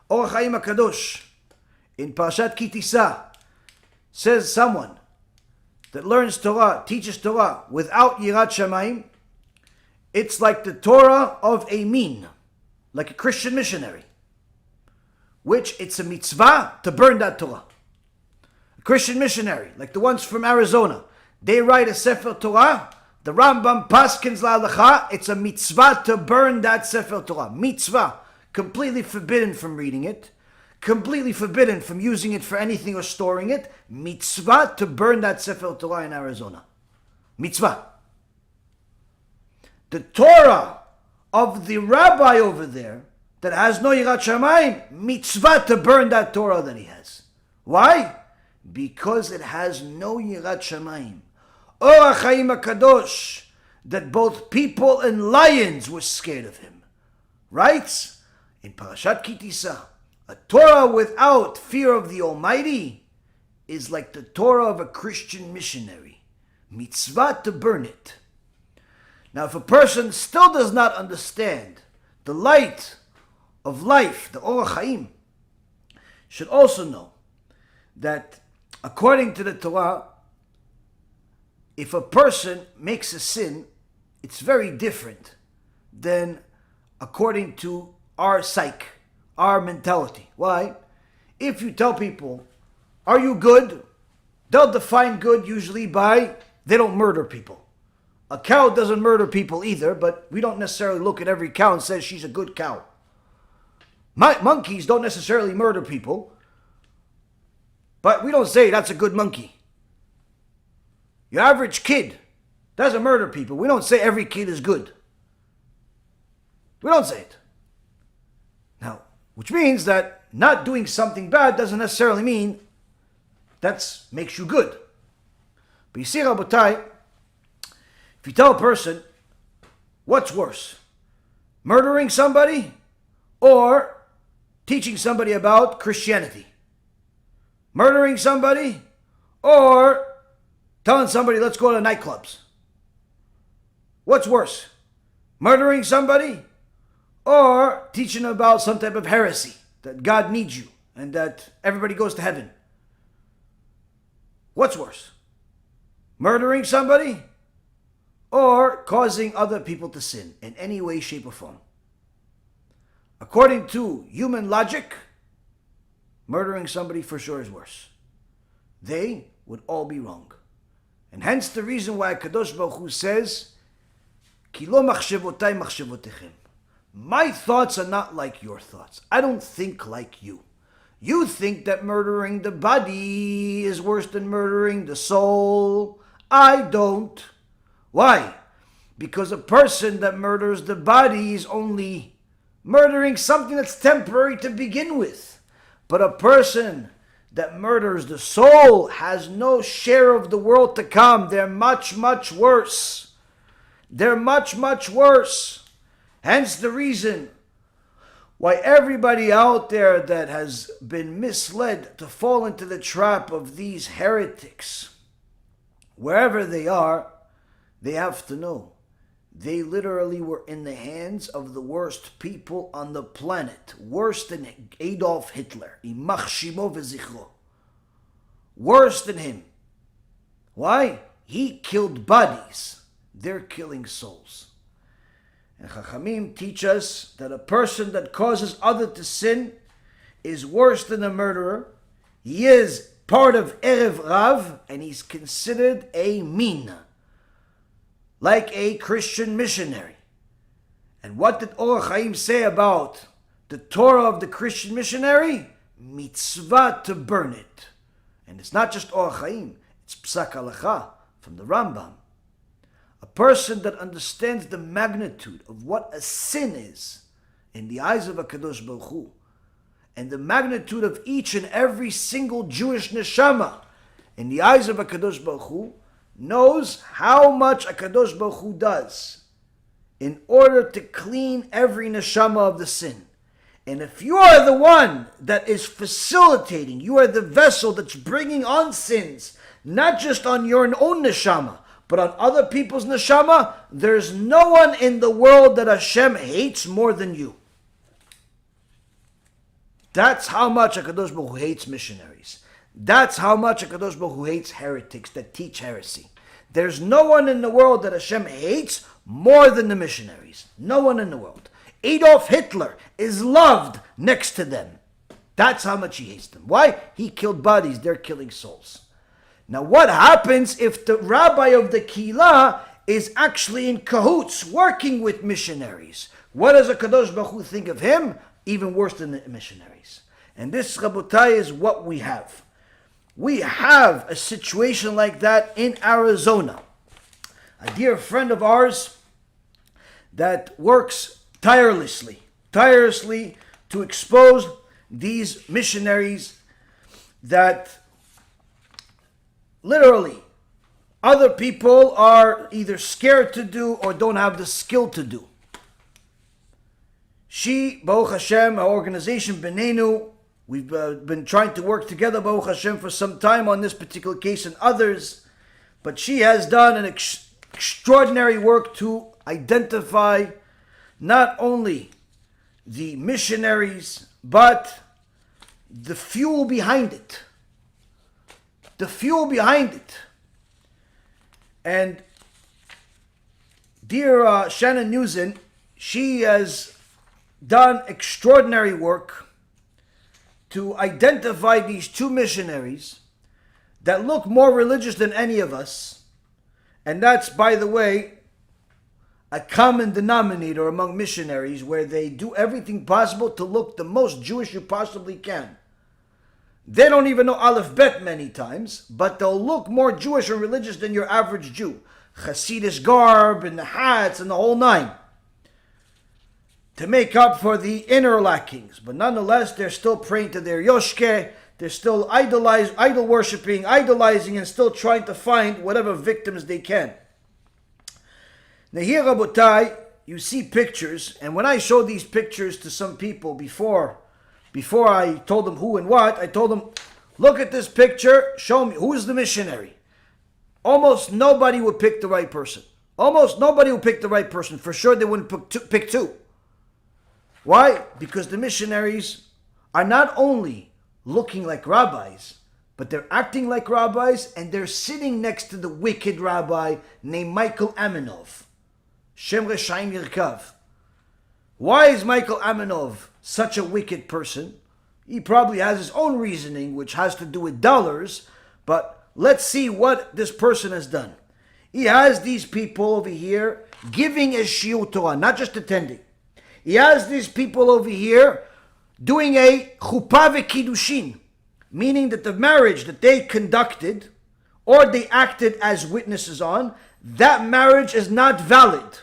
Orach Chaim HaKadosh, in Parashat Ki Tisa, says someone that learns Torah, teaches Torah without Yirat Shamayim, it's like the Torah of a min, like a Christian missionary, which it's a mitzvah to burn that Torah. A Christian missionary, like the ones from Arizona, they write a Sefer Torah, the Rambam paskins la'alacha, it's a mitzvah to burn that Sefer Torah. Mitzvah, completely forbidden from reading it, completely forbidden from using it for anything or storing it. Mitzvah to burn that Sefer Torah in Arizona. Mitzvah. The Torah of the rabbi over there that has no Yirat Shamayim, mitzvah to burn that Torah that he has. Why? Because it has no Yirat Shamayim. Orach Chaim HaKadosh, that both people and lions were scared of him. Writes in Parashat Ki Tisa, a Torah without fear of the Almighty is like the Torah of a Christian missionary. Mitzvah to burn it. Now, if a person still does not understand the light of life, the Orach Chaim, should also know that according to the Torah, if a person makes a sin, it's very different than according to our psyche, our mentality. Why? If you tell people, are you good? They'll define good usually by, they don't murder people. A cow doesn't murder people either, but we don't necessarily look at every cow and say she's a good cow. Monkeys don't necessarily murder people, but we don't say that's a good monkey. Your average kid doesn't murder people. We don't say every kid is good. We don't say it. Now, which means that not doing something bad doesn't necessarily mean that makes you good. But you see, Rabotai, if you tell a person, what's worse? Murdering somebody or teaching somebody about Christianity? Murdering somebody or telling somebody, let's go to nightclubs? What's worse? Murdering somebody or teaching about some type of heresy, that God needs you and that everybody goes to heaven? What's worse? Murdering somebody or causing other people to sin in any way, shape, or form? According to human logic, murdering somebody for sure is worse. They would all be wrong. And hence the reason why Kadosh Baruch Hu says, Ki lo machshevotai machshevotechem. My thoughts are not like your thoughts. I don't think like you. You think that murdering the body is worse than murdering the soul. I don't. Why? Because a person that murders the body is only murdering something that's temporary to begin with. But a person that murders the soul has no share of the world to come. They're much, much worse. They're much, much worse. Hence the reason why everybody out there that has been misled to fall into the trap of these heretics, wherever they are, they have to know they literally were in the hands of the worst people on the planet, worse than Adolf Hitler, Imach Shimo v'zichro, worse than him. Why? He killed bodies. They're killing souls. And Chachamim teach us that a person that causes others to sin is worse than a murderer. He is part of Erev Rav, and he's considered a min, like a Christian missionary. And what did Orach Chaim say about the Torah of the Christian missionary? Mitzvah to burn it. And it's not just Orach Chaim, it's Psak Halacha from the Rambam. A person that understands the magnitude of what a sin is in the eyes of HaKadosh Baruch Hu, and the magnitude of each and every single Jewish neshama in the eyes of HaKadosh Baruch Hu, knows how much HaKadosh Baruch Hu does in order to clean every neshama of the sin. And if you are the one that is facilitating, you are the vessel that's bringing on sins, not just on your own neshama, but on other people's neshama, there's no one in the world that HaShem hates more than you. That's how much HaKadosh Baruch Hu hates missionaries. That's how much HaKadosh Baruch Hu hates heretics that teach heresy. There's no one in the world that HaShem hates more than the missionaries. No one in the world. Adolf Hitler is loved next to them. That's how much he hates them. Why? He killed bodies, they're killing souls. Now what happens if the rabbi of the Kehillah is actually in cahoots working with missionaries? What does HaKadosh Baruch Hu think of him? Even worse than the missionaries. And this, Rabotai, is what we have. We have a situation like that in Arizona. A dear friend of ours that works tirelessly to expose these missionaries that literally other people are either scared to do or don't have the skill to do. She, Baruch Hashem, our organization, Benenu, we've been trying to work together, Baruch Hashem, for some time on this particular case and others, but she has done an extraordinary work to identify not only the missionaries, but the fuel behind it. The fuel behind it. And dear Shannon Newson, she has done extraordinary work to identify these two missionaries that look more religious than any of us. And that's, by the way, a common denominator among missionaries, where they do everything possible to look the most Jewish you possibly can. They don't even know Aleph Bet many times, but they'll look more Jewish or religious than your average Jew. Hasidish garb and the hats and the whole nine, to make up for the inner lackings. But nonetheless, they're still praying to their Yoshke, they're still idol worshipping, idolizing, and still trying to find whatever victims they can. Now here, Rabotai, you see pictures, and when I showed these pictures to some people before I told them who and what, I told them, look at this picture, show me, who's the missionary? Almost nobody would pick the right person. Almost nobody would pick the right person. For sure they wouldn't pick two. Why? Because the missionaries are not only looking like rabbis, but they're acting like rabbis, and they're sitting next to the wicked rabbi named Michael Amunov. Shem Reshaim Yirkav. Why is Michael Amunov such a wicked person? He probably has his own reasoning, which has to do with dollars, but let's see what this person has done. He has these people over here giving a shiur Torah, not just attending. He has these people over here doing a chuppah v'kiddushin, meaning that the marriage that they conducted or they acted as witnesses on, that marriage is not valid.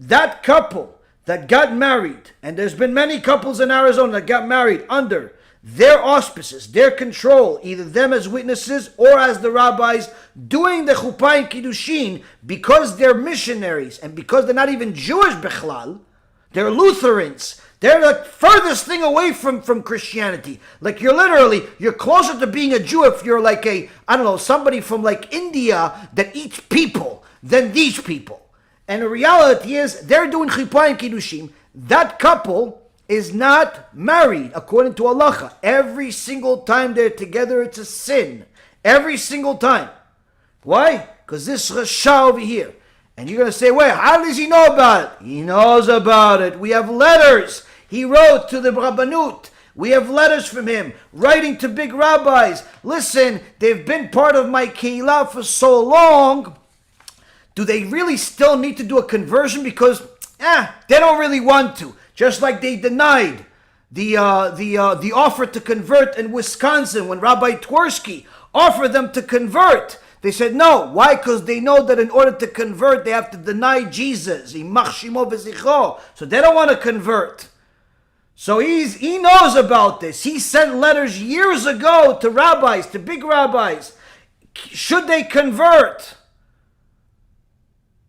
That couple that got married, and there's been many couples in Arizona that got married under their auspices, their control, either them as witnesses or as the rabbis, doing the chuppah and kiddushin, because they're missionaries and because they're not even Jewish bechlal, they're Lutherans. They're the furthest thing away from Christianity. Like you're closer to being a Jew if you're like somebody from like India that eats people than these people. And the reality is, they're doing chuppah and kiddushim. That couple is not married according to halacha. Every single time they're together, it's a sin. Every single time. Why? Because this Rasha over here. And you're going to say, wait, how does he know about it? He knows about it. We have letters he wrote to the Rabbanut. We have letters from him writing to big rabbis. Listen, they've been part of my Kehillah for so long. Do they really still need to do a conversion? Because They don't really want to. Just like they denied the offer to convert in Wisconsin when Rabbi Twersky offered them to convert. They said no. Why? Because they know that in order to convert, they have to deny Jesus. So they don't want to convert. So he knows about this. He sent letters years ago to rabbis, to big rabbis. Should they convert?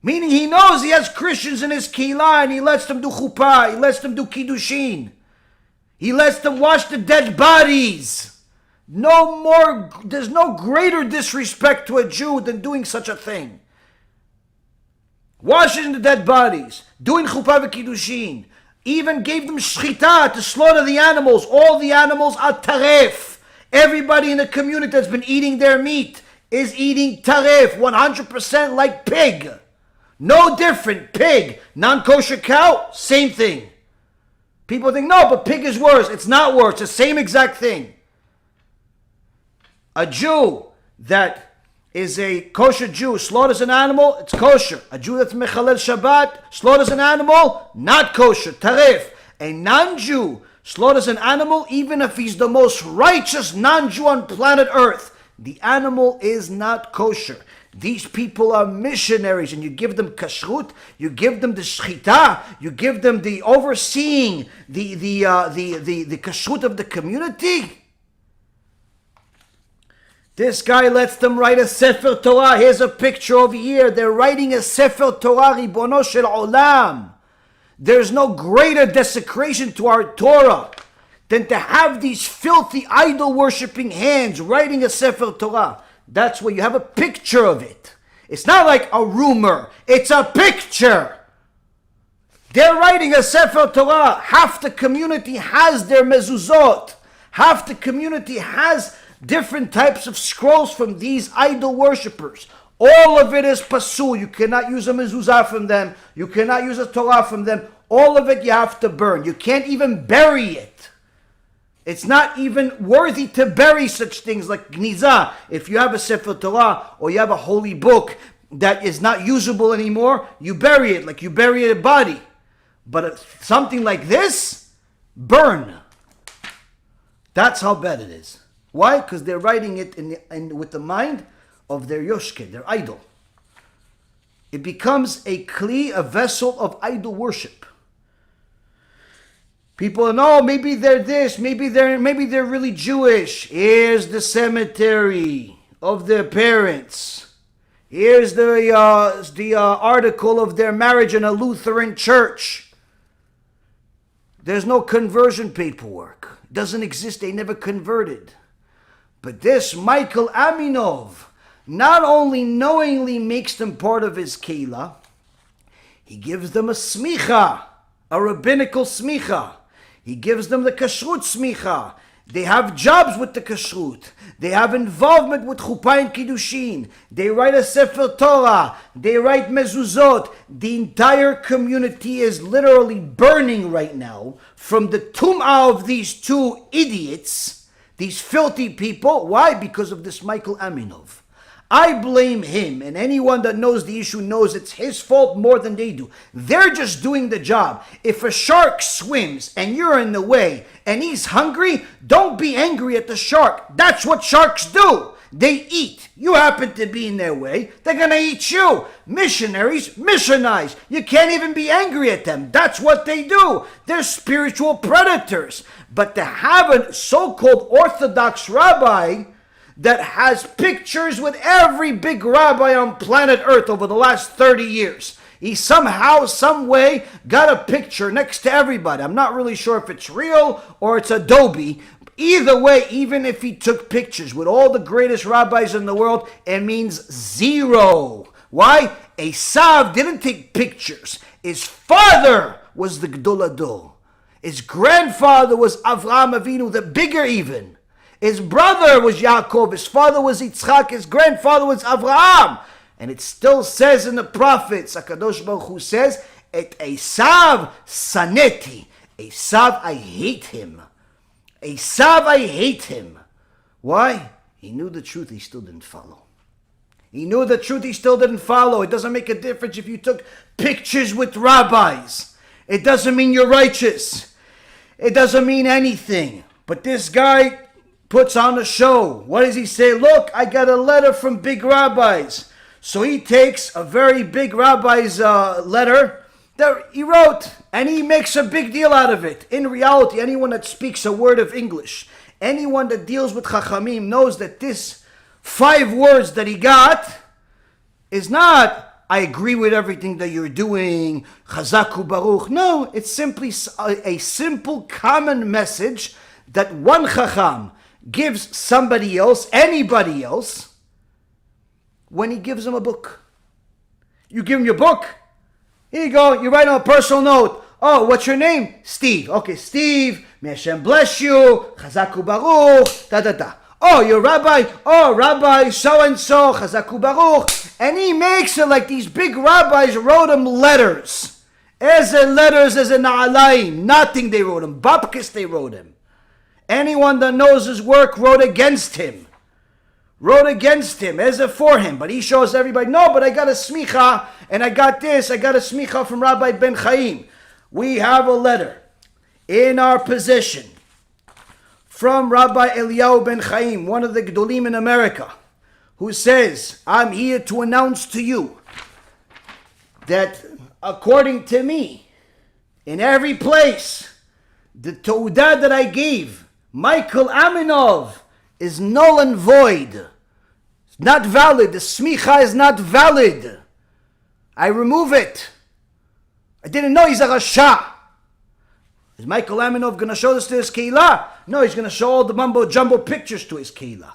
Meaning he knows he has Christians in his keilah and he lets them do chuppah, he lets them do kiddushin. He lets them wash the dead bodies. There's no greater disrespect to a Jew than doing such a thing. Washing the dead bodies, doing chuppah v'kiddushin, even gave them shchita to slaughter the animals. All the animals are taref. Everybody in the community that's been eating their meat is eating taref, 100% like pig. No different. Pig, non-kosher cow, same thing. People think, no, but pig is worse. It's not worse. It's the same exact thing. A Jew that is a kosher Jew slaughters an animal, it's kosher. A Jew that's mechalel Shabbat slaughters an animal, not kosher, tarif. A non-Jew slaughters an animal, even if he's the most righteous non-Jew on planet Earth. The animal is not kosher. These people are missionaries, and you give them kashrut, you give them the shchita, you give them the overseeing the kashrut of the community. This guy lets them write a Sefer Torah. Here's a picture over here. They're writing a Sefer Torah, Ribono shel Olam. There's no greater desecration to our Torah than to have these filthy idol-worshipping hands writing a Sefer Torah. That's where you have a picture of it. It's not like a rumor. It's a picture. They're writing a Sefer Torah. Half the community has their mezuzot. Half the community has different types of scrolls from these idol worshippers. All of it is pasul. You cannot use a mezuzah from them. You cannot use a Torah from them. All of it you have to burn. You can't even bury it. It's not even worthy to bury such things like gnizah. If you have a Sefer Torah or you have a holy book that is not usable anymore, you bury it like you bury a body. But something like this, burn. That's how bad it is. Why? Because they're writing it with the mind of their yoshke, their idol. It becomes a kli, a vessel of idol worship. People know, maybe they're this, maybe they're really Jewish. Here's the cemetery of their parents. Here's the article of their marriage in a Lutheran church. There's no conversion paperwork. It doesn't exist. They never converted. But this Michael Amunov not only knowingly makes them part of his keilah, he gives them a smicha, a rabbinical smicha. He gives them the kashrut smicha. They have jobs with the kashrut. They have involvement with chuppah and kiddushin. They write a Sefer Torah. They write mezuzot. The entire community is literally burning right now from the tum'ah of these two idiots. These filthy people. Why? Because of this Michael Amunov. I blame him, and anyone that knows the issue knows it's his fault more than they do. They're just doing the job. If a shark swims and you're in the way and he's hungry, don't be angry at the shark. That's what sharks do. They eat. You happen to be in their way, they're going to eat you. Missionaries missionize. You can't even be angry at them. That's what they do. They're spiritual predators. But to have a so-called Orthodox rabbi that has pictures with every big rabbi on planet Earth over the last 30 years. He somehow, some way, got a picture next to everybody. I'm not really sure if it's real or it's Adobe. Either way, even if he took pictures with all the greatest rabbis in the world, it means zero. Why? Esav didn't take pictures. His father was the Gdol Ador. His grandfather was Avraham Avinu, the bigger even. His brother was Yaakov, his father was Yitzchak, his grandfather was Avraham. And it still says in the prophets, HaKadosh Baruch Hu says, Et Esav saneti. Esav, I hate him. Esav, I hate him. Why? He knew the truth, he still didn't follow. He knew the truth, he still didn't follow. It doesn't make a difference if you took pictures with rabbis. It doesn't mean you're righteous. It doesn't mean anything. But this guy puts on a show. What does he say? Look, I got a letter from big rabbis. So he takes a very big rabbi's letter that he wrote, and he makes a big deal out of it. In reality, anyone that speaks a word of English, anyone that deals with Chachamim knows that this 5 words that he got is not, I agree with everything that you're doing, Chazaku Baruch. No, it's simply a simple common message that one Chacham gives somebody else, anybody else, when he gives them a book. You give him your book, here you go, you write on a personal note. Oh, what's your name? Steve. Okay, Steve, may Hashem bless you, Chazaku Baruch, da. Oh, you're Rabbi? Oh, Rabbi so-and-so, Chazaku Baruch. And he makes it like these big rabbis wrote him letters. Eze letters, eze na'alayim. Nothing they wrote him. Babkis they wrote him. Anyone that knows his work wrote against him. Eze for him. But he shows everybody, no, but I got a smicha, and I got this. I got a smicha from Rabbi Ben Chaim. We have a letter in our possession from Rabbi Eliyahu Ben Chaim, one of the Gedolim in America, who says, I'm here to announce to you that according to me, in every place, the Teudah that I gave, Michael Amunov, is null and void. It's not valid. The smicha is not valid. I remove it. I didn't know he's a Rasha. Is Michael Amunov going to show this to his keilah? No, he's going to show all the mumbo-jumbo pictures to his keilah.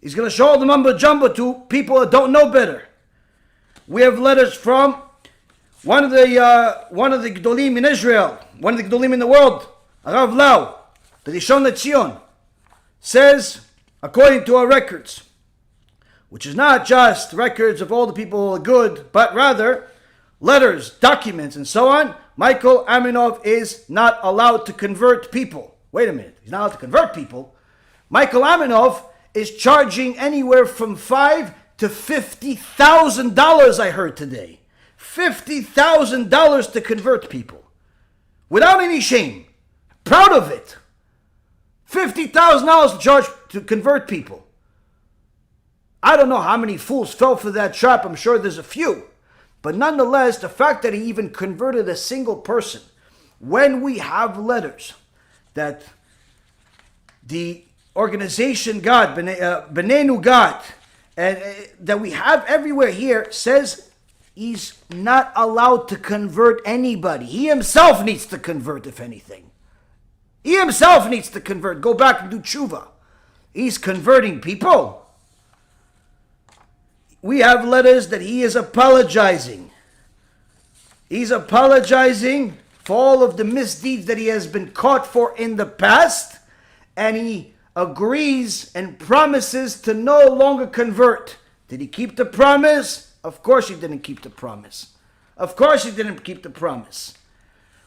He's going to show all the mumbo-jumbo to people that don't know better. We have letters from one of the Gedolim in Israel, one of the Gedolim in the world, Arav Lau, the Rishon LeZion, says, according to our records, which is not just records of all the people who are good, but rather letters, documents, and so on, Michael Amunov is not allowed to convert people. Wait a minute, he's not allowed to convert people. Michael Amunov is charging anywhere from $5,000 to $50,000, I heard today. $50,000 to convert people. Without any shame. Proud of it. $50,000 to charge to convert people. I don't know how many fools fell for that trap. I'm sure there's a few. But nonetheless, the fact that he even converted a single person, when we have letters that the organization got, Benenu got, and that we have everywhere here, says he's not allowed to convert anybody. He himself needs to convert, if anything. He himself needs to convert, go back and do tshuva. He's converting people. We have letters that he is apologizing. He's apologizing for all of the misdeeds that he has been caught for in the past, and he agrees and promises to no longer convert. Did he keep the promise? Of course he didn't keep the promise. Of course he didn't keep the promise.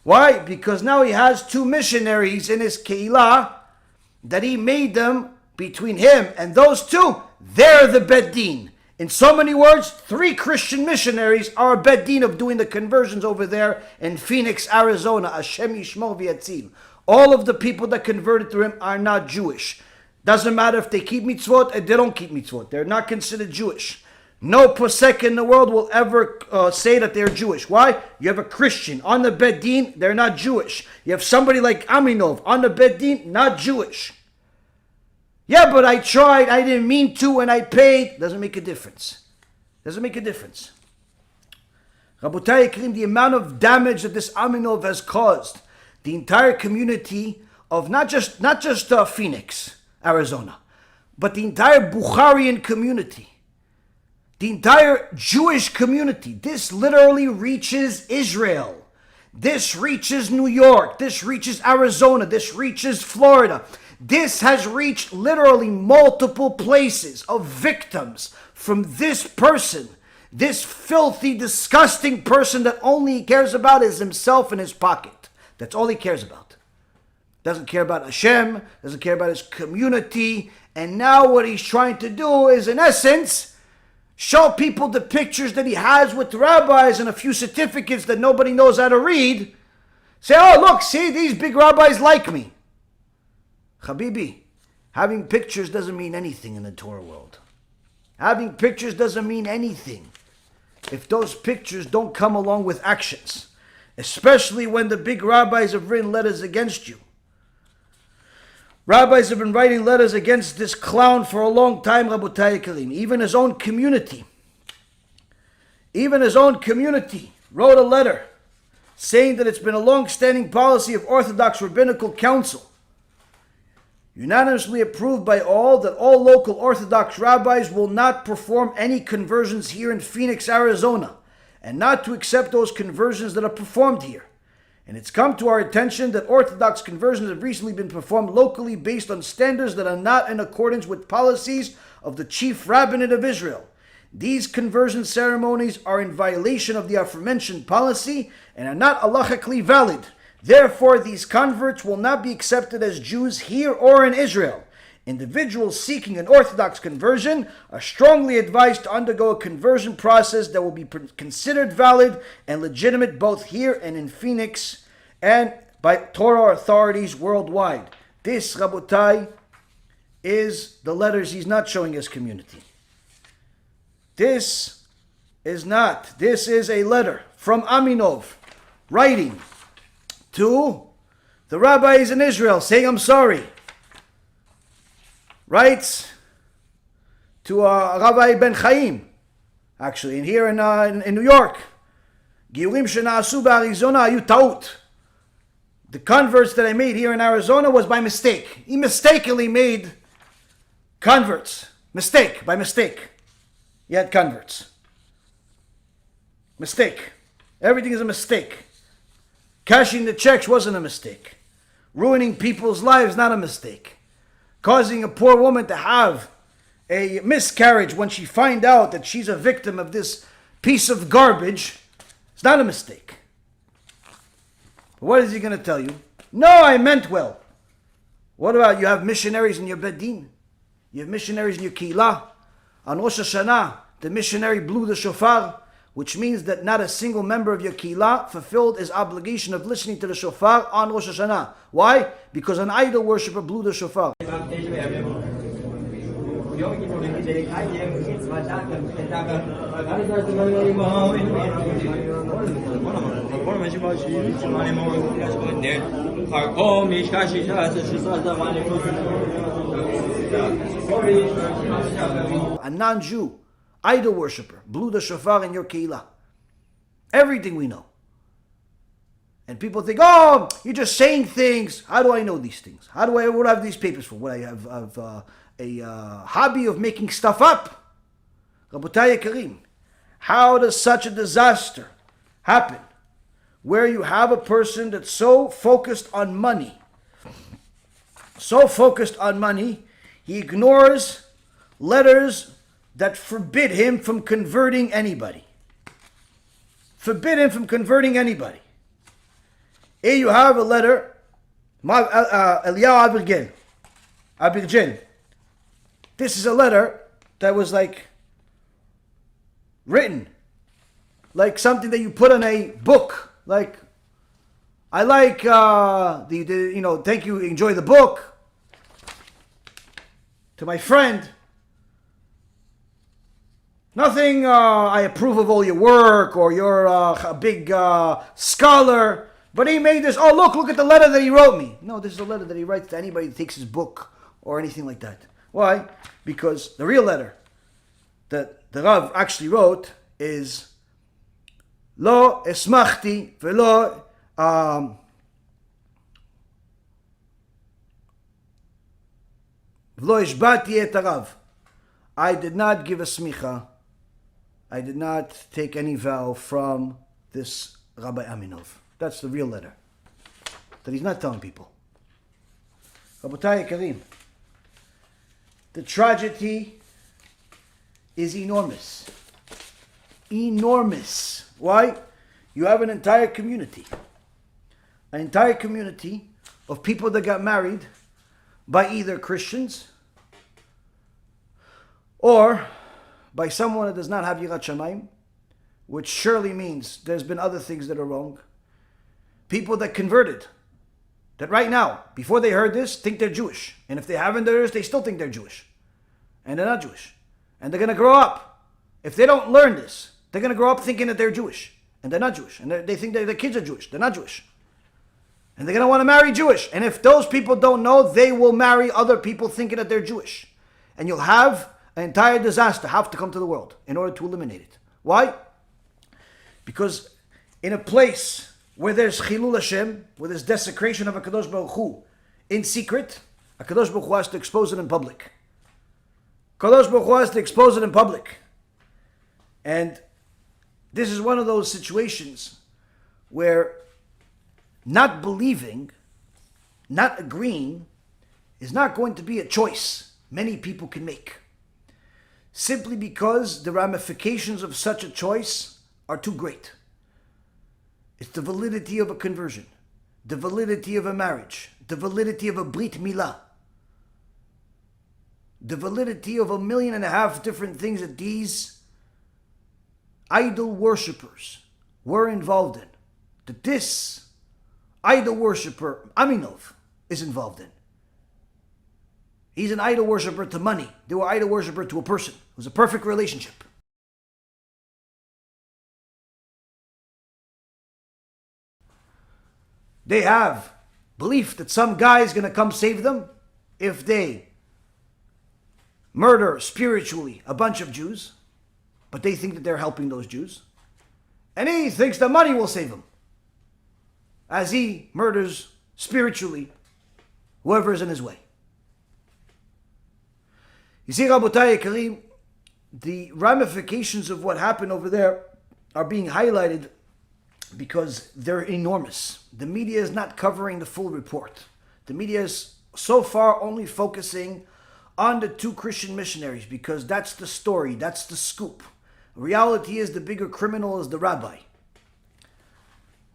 Why? Because now he has 2 missionaries in his keilah that he made them between him and those 2. They're the Bet Din. In so many words, 3 Christian missionaries are a Bet Din of doing the conversions over there in Phoenix, Arizona. HaShem Yishmor v'yatzil. All of the people that converted to him are not Jewish. Doesn't matter if they keep mitzvot or they don't keep mitzvot. They're not considered Jewish. No posek in the world will ever say that they're Jewish. Why? You have a Christian on the Bet Din, they're not Jewish. You have somebody like Aminov on the Bet Din, not Jewish. Yeah, but I tried, I didn't mean to, and I paid. Doesn't make a difference. Doesn't make a difference. Rabotai Yekrim, the amount of damage that this Aminov has caused the entire community of not just Phoenix, Arizona, but the entire Bukharian community. The entire Jewish community. This literally reaches Israel. This reaches New York. This reaches Arizona. This reaches Florida. This has reached literally multiple places of victims from this person. This filthy, disgusting person that only he cares about is himself and his pocket. That's all he cares about. Doesn't care about HaShem. Doesn't care about his community. And now what he's trying to do is, in essence, show people the pictures that he has with rabbis and a few certificates that nobody knows how to read. Say, oh, look, see, these big rabbis like me. Habibi, having pictures doesn't mean anything in the Torah world. Having pictures doesn't mean anything if those pictures don't come along with actions, especially when the big rabbis have written letters against you. Rabbis have been writing letters against this clown for a long time, Rabotai Karim. Even his own community wrote a letter saying that it's been a long-standing policy of Orthodox Rabbinical Council, unanimously approved by all, that all local Orthodox rabbis will not perform any conversions here in Phoenix, Arizona, and not to accept those conversions that are performed here. And it's come to our attention that Orthodox conversions have recently been performed locally based on standards that are not in accordance with policies of the chief rabbinate of Israel. These conversion ceremonies are in violation of the aforementioned policy and are not halachically valid. Therefore, these converts will not be accepted as Jews here or in Israel. Individuals seeking an Orthodox conversion are strongly advised to undergo a conversion process that will be considered valid and legitimate both here and in Phoenix and by Torah authorities worldwide. This, Rabotai, is the letters he's not showing his community. This is a letter from Amunov writing to the rabbis in Israel saying, I'm sorry. Writes to Rabbi Ben Chaim, actually, and here in New York, Giurim shena'asu b'Arizona ayu ta'ut. The converts that I made here in Arizona was by mistake. He mistakenly made converts. By mistake. He had converts. Mistake. Everything is a mistake. Cashing the checks wasn't a mistake. Ruining people's lives, not a mistake. Causing a poor woman to have a miscarriage when she finds out that she's a victim of this piece of garbage, it's not a mistake. But what is he going to tell you? No, I meant well. What about you have missionaries in your bedin? You have missionaries in your keilah. On Rosh Hashanah, the missionary blew the shofar, which means that not a single member of your keilah fulfilled his obligation of listening to the shofar on Rosh Hashanah. Why? Because an idol worshiper blew the shofar. A non-Jew, idol worshiper, blew the shofar in your keilah. Everything we know. And people think, oh, you're just saying things. How do I know these things? What do I have these papers for? What, I have a hobby of making stuff up? Rabotai Karim, how does such a disaster happen? Where you have a person that's so focused on money, he ignores letters that forbid him from converting anybody. Here you have a letter, Eliyahu Abirgen. This is a letter that was like written, like something that you put on a book. Like, I like thank you, enjoy the book. To my friend, nothing, I approve of all your work, or you're a big scholar. But he made this, look at the letter that he wrote me. No, this is a letter that he writes to anybody that takes his book or anything like that. Why? Because the real letter that the Rav actually wrote is Lo esmachti velo v'lo ishbati et harav. I did not give a smicha. I did not take any vow from this Rabbi Amunov. That's the real letter that he's not telling people. Rabotai Karim, the tragedy is enormous. Enormous. Why? You have an entire community of people that got married by either Christians or by someone that does not have Yirat Shamayim, which surely means there's been other things that are wrong. People that converted, that right now, before they heard this, think they're Jewish. And if they haven't heard this, they still think they're Jewish. And they're not Jewish. And they're going to grow up. If they don't learn this, they're going to grow up thinking that they're Jewish. And they're not Jewish. And they think their kids are Jewish. They're not Jewish. And they're going to want to marry Jewish. And if those people don't know, they will marry other people thinking that they're Jewish. And you'll have an entire disaster have to come to the world in order to eliminate it. Why? Because in a place where there's Chilul Hashem, where there's desecration of HaKadosh Baruch Hu in secret, HaKadosh Baruch Hu has to expose it in public. HaKadosh Baruch Hu has to expose it in public. And this is one of those situations where not believing, not agreeing, is not going to be a choice many people can make. Simply because the ramifications of such a choice are too great. It's the validity of a conversion, the validity of a marriage, the validity of a brit milah, the validity of 1.5 million different things that these idol worshippers were involved in. That this idol worshipper, Amunov, is involved in. He's an idol worshipper to money. They were idol worshipper to a person. It was a perfect relationship. They have belief that some guy is going to come save them if they murder spiritually a bunch of Jews, but they think that they're helping those Jews. And he thinks the money will save him as he murders spiritually whoever is in his way. You see, Rabotai Karim, the ramifications of what happened over there are being highlighted because they're enormous. The media is not covering the full report. The media is so far only focusing on the 2 Christian missionaries because that's the story, that's the scoop. Reality is the bigger criminal is the rabbi.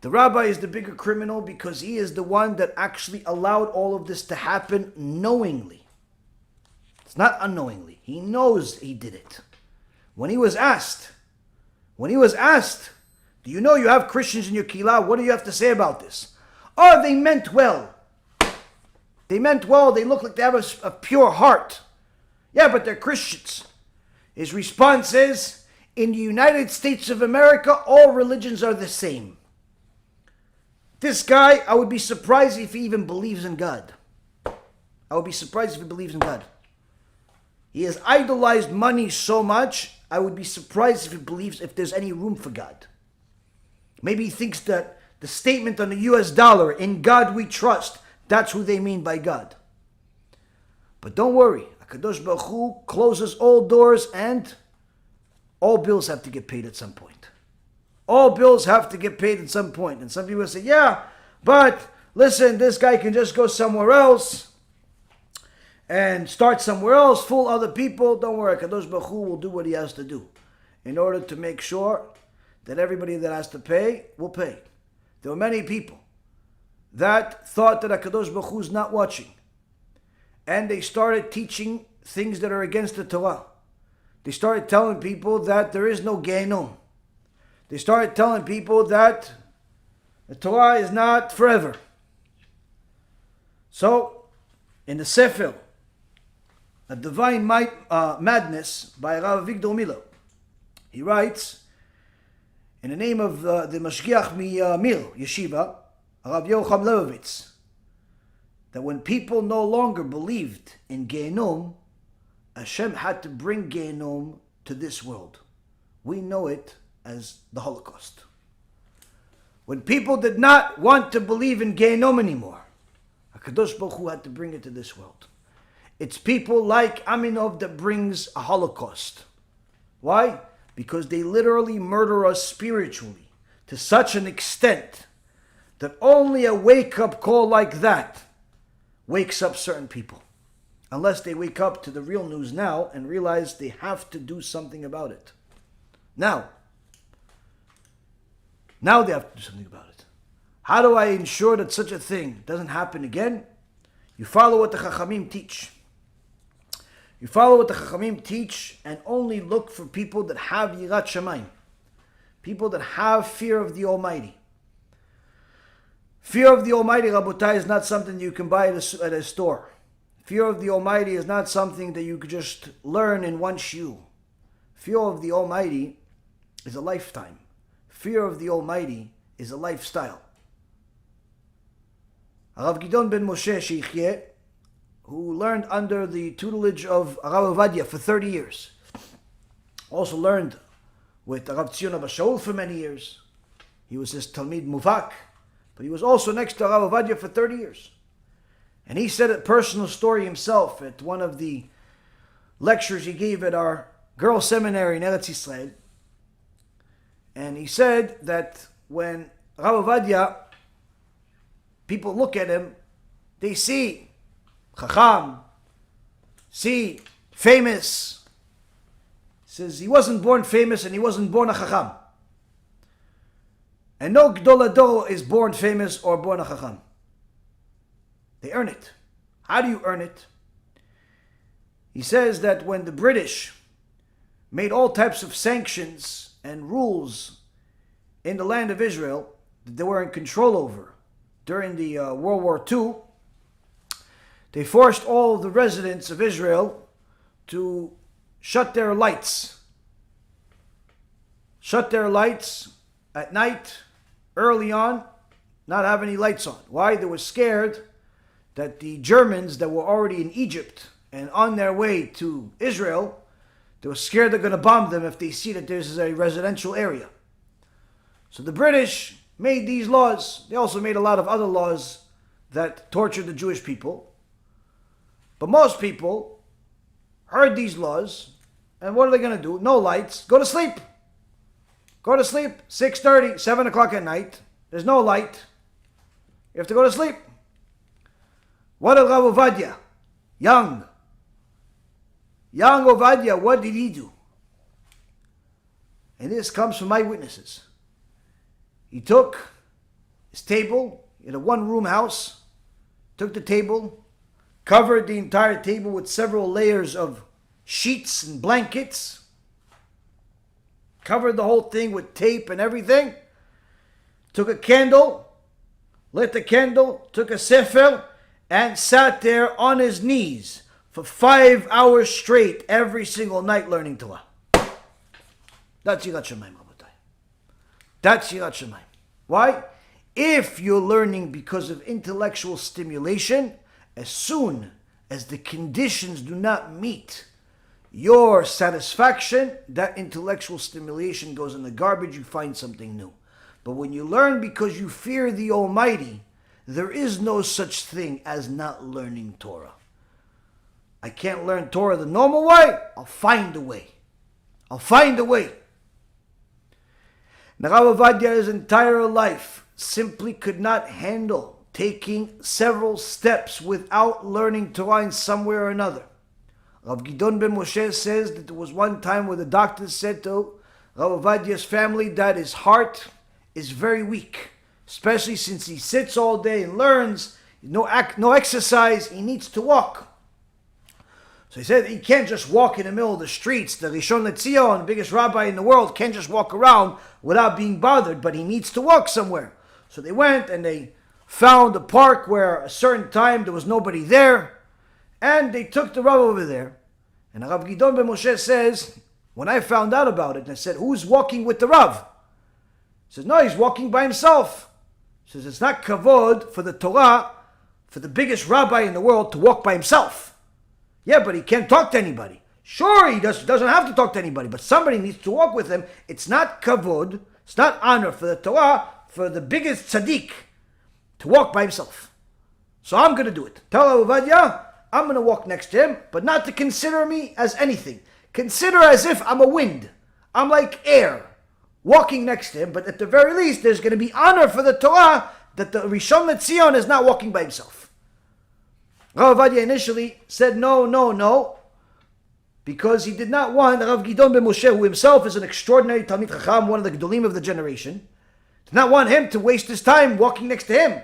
The rabbi is the bigger criminal because he is the one that actually allowed all of this to happen knowingly. It's not unknowingly. He knows he did it. When he was asked, do you know you have Christians in your kila? What do you have to say about this? Oh, they meant well. They meant well. They look like they have a pure heart. Yeah, but they're Christians. His response is, in the United States of America, all religions are the same. This guy, I would be surprised if he even believes in God. I would be surprised if he believes in God. He has idolized money so much, I would be surprised if he believes if there's any room for God. Maybe he thinks that the statement on the US dollar, in God we trust, that's who they mean by God. But don't worry, HaKadosh Baruch Hu closes all doors and all bills have to get paid at some point. All bills have to get paid at some point. And some people say, yeah, but listen, this guy can just go somewhere else and start somewhere else, fool other people. Don't worry, HaKadosh Baruch Hu will do what he has to do in order to make sure that everybody that has to pay will pay. There were many people that thought that HaKadosh Baruch Hu is not watching. And they started teaching things that are against the Torah. They started telling people that there is no Gehenom. They started telling people that the Torah is not forever. So, in the Sefer, A Divine Madness by Rav Victor Miller, he writes, in the name of the Mashgiach Mir Yeshiva, Rav Yocham Levovitz, that when people no longer believed in Gehenom, Hashem had to bring Gehenom to this world. We know it as the Holocaust. When people did not want to believe in Gehenom anymore, HaKadosh Baruch Hu had to bring it to this world. It's people like Amunov that brings a Holocaust. Why? Because they literally murder us spiritually to such an extent that only a wake-up call like that wakes up certain people. Unless they wake up to the real news now and realize they have to do something about it. Now they have to do something about it. How do I ensure that such a thing doesn't happen again? You follow what the Chachamim teach. You follow what the Chachamim teach and only look for people that have Yirat Shamayim. People that have fear of the Almighty. Fear of the Almighty, Rabotai, is not something you can buy at a store. Fear of the Almighty is not something that you could just learn in one shiur. Fear of the Almighty is a lifetime. Fear of the Almighty is a lifestyle. Rav Gidon ben Moshe Sheikhye, who learned under the tutelage of Rav Ovadia for 30 years, also learned with Rav Tzion Abba Shaul for many years. He was his Talmid Muvak, but he was also next to Rav Ovadia for 30 years. And he said a personal story himself at one of the lectures he gave at our girls' seminary in Eretz Yisrael. And he said that when Rav Ovadia, people look at him, they see Chacham, see famous. He says he wasn't born famous and he wasn't born a Chacham. And no Gdol Hador is born famous or born a Chacham. They earn it. How do you earn it? He says that when the British made all types of sanctions and rules in the land of Israel that they were in control over during the World War II, they forced all the residents of Israel to shut their lights. Shut their lights at night, early on, not have any lights on. Why? They were scared that the Germans that were already in Egypt and on their way to Israel, they were scared they're going to bomb them if they see that this is a residential area. So the British made these laws. They also made a lot of other laws that tortured the Jewish people. But most people heard these laws, and what are they going to do? No lights. Go to sleep. Go to sleep. 6:30, 7 o'clock at night. There's no light. You have to go to sleep. What did Rav Ovadia, young Ovadia, what did he do? And this comes from eyewitnesses. He took his table in a one-room house, took the table, covered the entire table with several layers of sheets and blankets, covered the whole thing with tape and everything, took a candle, lit the candle, took a sefer, and sat there on his knees for 5 hours straight every single night learning Torah. That's Yirat Shamayim, Rabotai. That's Yirat Shamayim. Why? If you're learning because of intellectual stimulation, as soon as the conditions do not meet your satisfaction, that intellectual stimulation goes in the garbage, you find something new. But when you learn because you fear the Almighty, there is no such thing as not learning Torah. I can't learn Torah the normal way. I'll find a way. I'll find a way. Rav Ovadia's entire life simply could not handle taking several steps without learning Torah in some way or another. Rav Gidon ben Moshe says that there was one time where the doctor said to Rav Ovadia's family that his heart is very weak, especially since he sits all day and learns, no exercise, he needs to walk. So he said he can't just walk in the middle of the streets. The Rishon LeZion, the biggest rabbi in the world, can't just walk around without being bothered, but he needs to walk somewhere. So they went and they found a park where a certain time there was nobody there, and they took the Rav over there. And Rav Gidon ben Moshe says, when I found out about it, and I said, who's walking with the Rav? He says, no, he's walking by himself. He says, it's not kavod for the Torah, for the biggest rabbi in the world to walk by himself. Yeah, but he can't talk to anybody. Sure, he doesn't have to talk to anybody, but somebody needs to walk with him. It's not kavod, it's not honor for the Torah, for the biggest tzaddik to walk by himself. So I'm going to do it. Tell Ovadia, I'm going to walk next to him, but not to consider me as anything. Consider as if I'm a wind. I'm like air, walking next to him, but at the very least, there's going to be honor for the Torah that the Rishon LeZion is not walking by himself. Rav Ovadia initially said no, because he did not want Rav Gidon ben Moshe, who himself is an extraordinary Talmid Chacham, one of the Gedolim of the generation, did not want him to waste his time walking next to him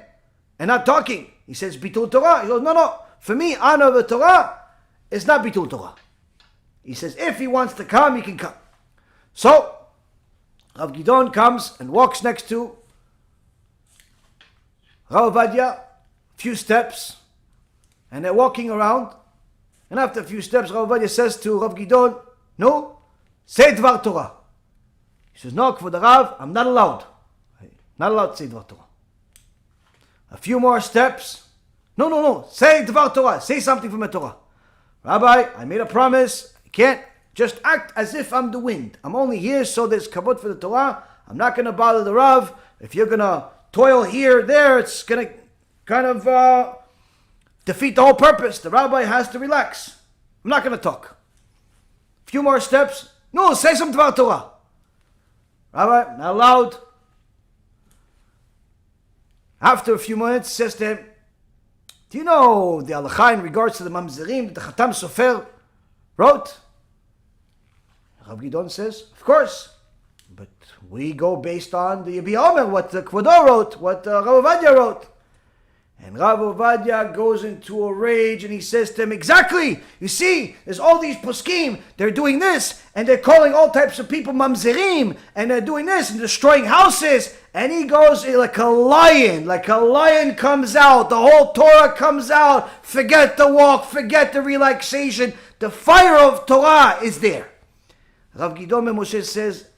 and not talking. He says, Bitul Torah. He goes, no. For me, honor of the Torah is not Bitul Torah. He says, if he wants to come, he can come. So, Rav Gidon comes and walks next to Rav Ovadia, few steps, and they're walking around. And after a few steps, Rav Ovadia says to Rav Gidon, no, say Dvar Torah. He says, no, Kvod Rav, I'm not allowed. Not allowed to say Dvar Torah. A few more steps. No, say Dvar Torah. Say something from the Torah. Rabbi, I made a promise. I can't just act as if I'm the wind. I'm only here so there's kavod for the Torah. I'm not going to bother the Rav. If you're going to toil here, there, it's going to kind of defeat the whole purpose. The Rabbi has to relax. I'm not going to talk. A few more steps. No, say some Dvar Torah. Rabbi, not allowed. After a few minutes, says to him, do you know the halacha in regards to the mamzerim that the Chatam Sofer wrote? Rav Gidon says, of course, but we go based on the Rabbi Omer, what the Kvodo wrote, what Rav Ovadia wrote. And Rav Ovadia goes into a rage and he says to him, exactly, you see, there's all these poskim, they're doing this, and they're calling all types of people mamzerim, and they're doing this, and destroying houses. And he goes like a lion comes out, the whole Torah comes out, forget the walk, forget the relaxation, the fire of Torah is there. Rav Gidon ben Moshe says,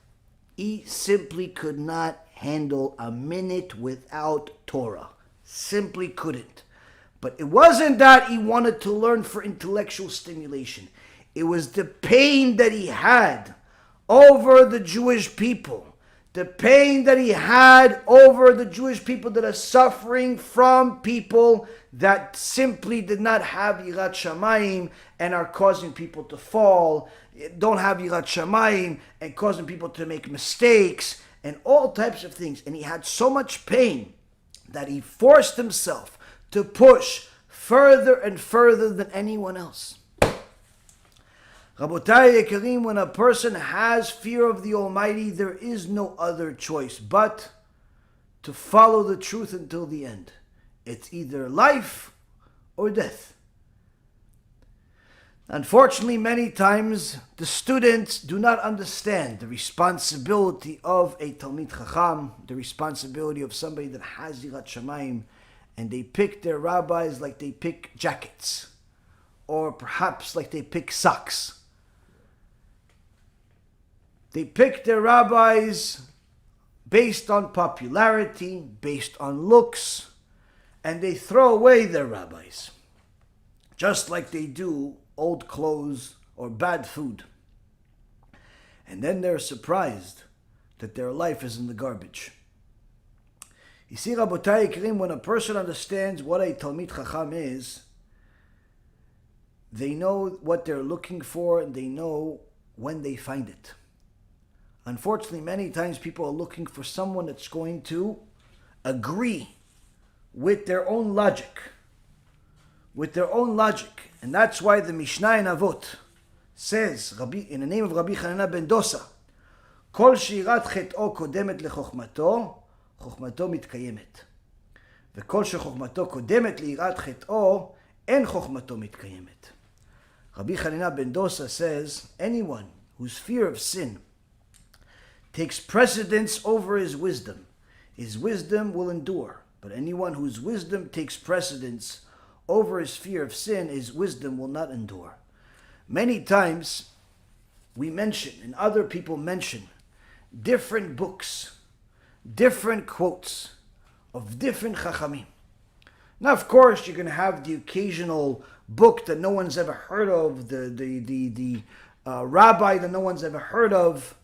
he simply could not handle a minute without Torah. Simply couldn't. But it wasn't that he wanted to learn for intellectual stimulation. It was the pain that he had over the Jewish people. The pain that he had over the Jewish people that are suffering from people that simply did not have Yirat Shamayim and are causing people to fall, don't have Yirat Shamayim and causing people to make mistakes and all types of things. And he had so much pain that he forced himself to push further and further than anyone else. Rabotai Yekarim, when a person has fear of the Almighty, there is no other choice but to follow the truth until the end. It's either life or death. Unfortunately, many times the students do not understand the responsibility of a Talmid Chacham, the responsibility of somebody that has Yirat Shamayim, and they pick their rabbis like they pick jackets, or perhaps like they pick socks. They pick their rabbis based on popularity, based on looks, and they throw away their rabbis, just like they do old clothes or bad food. And then they're surprised that their life is in the garbage. You see, Rabotai Karim, when a person understands what a Talmid Chacham is, they know what they're looking for and they know when they find it. Unfortunately, many times people are looking for someone that's going to agree with their own logic. And that's why the Mishnah in Avot says, in the name of Rabbi Chanina ben Dosa, Kol shirat chet'o kodemet lechokhmato, chokhmato mitkayemet. V'kol shechokhmato kodemet lirat chet'o, en chokhmato mitkayemet. Rabbi Chanina ben Dosa says, anyone whose fear of sin takes precedence over his wisdom will endure. But anyone whose wisdom takes precedence over his fear of sin, his wisdom will not endure. Many times we mention, and other people mention, different books, different quotes of different chachamim. Now, of course, you're going to have the occasional book that no one's ever heard of, the rabbi that no one's ever heard of.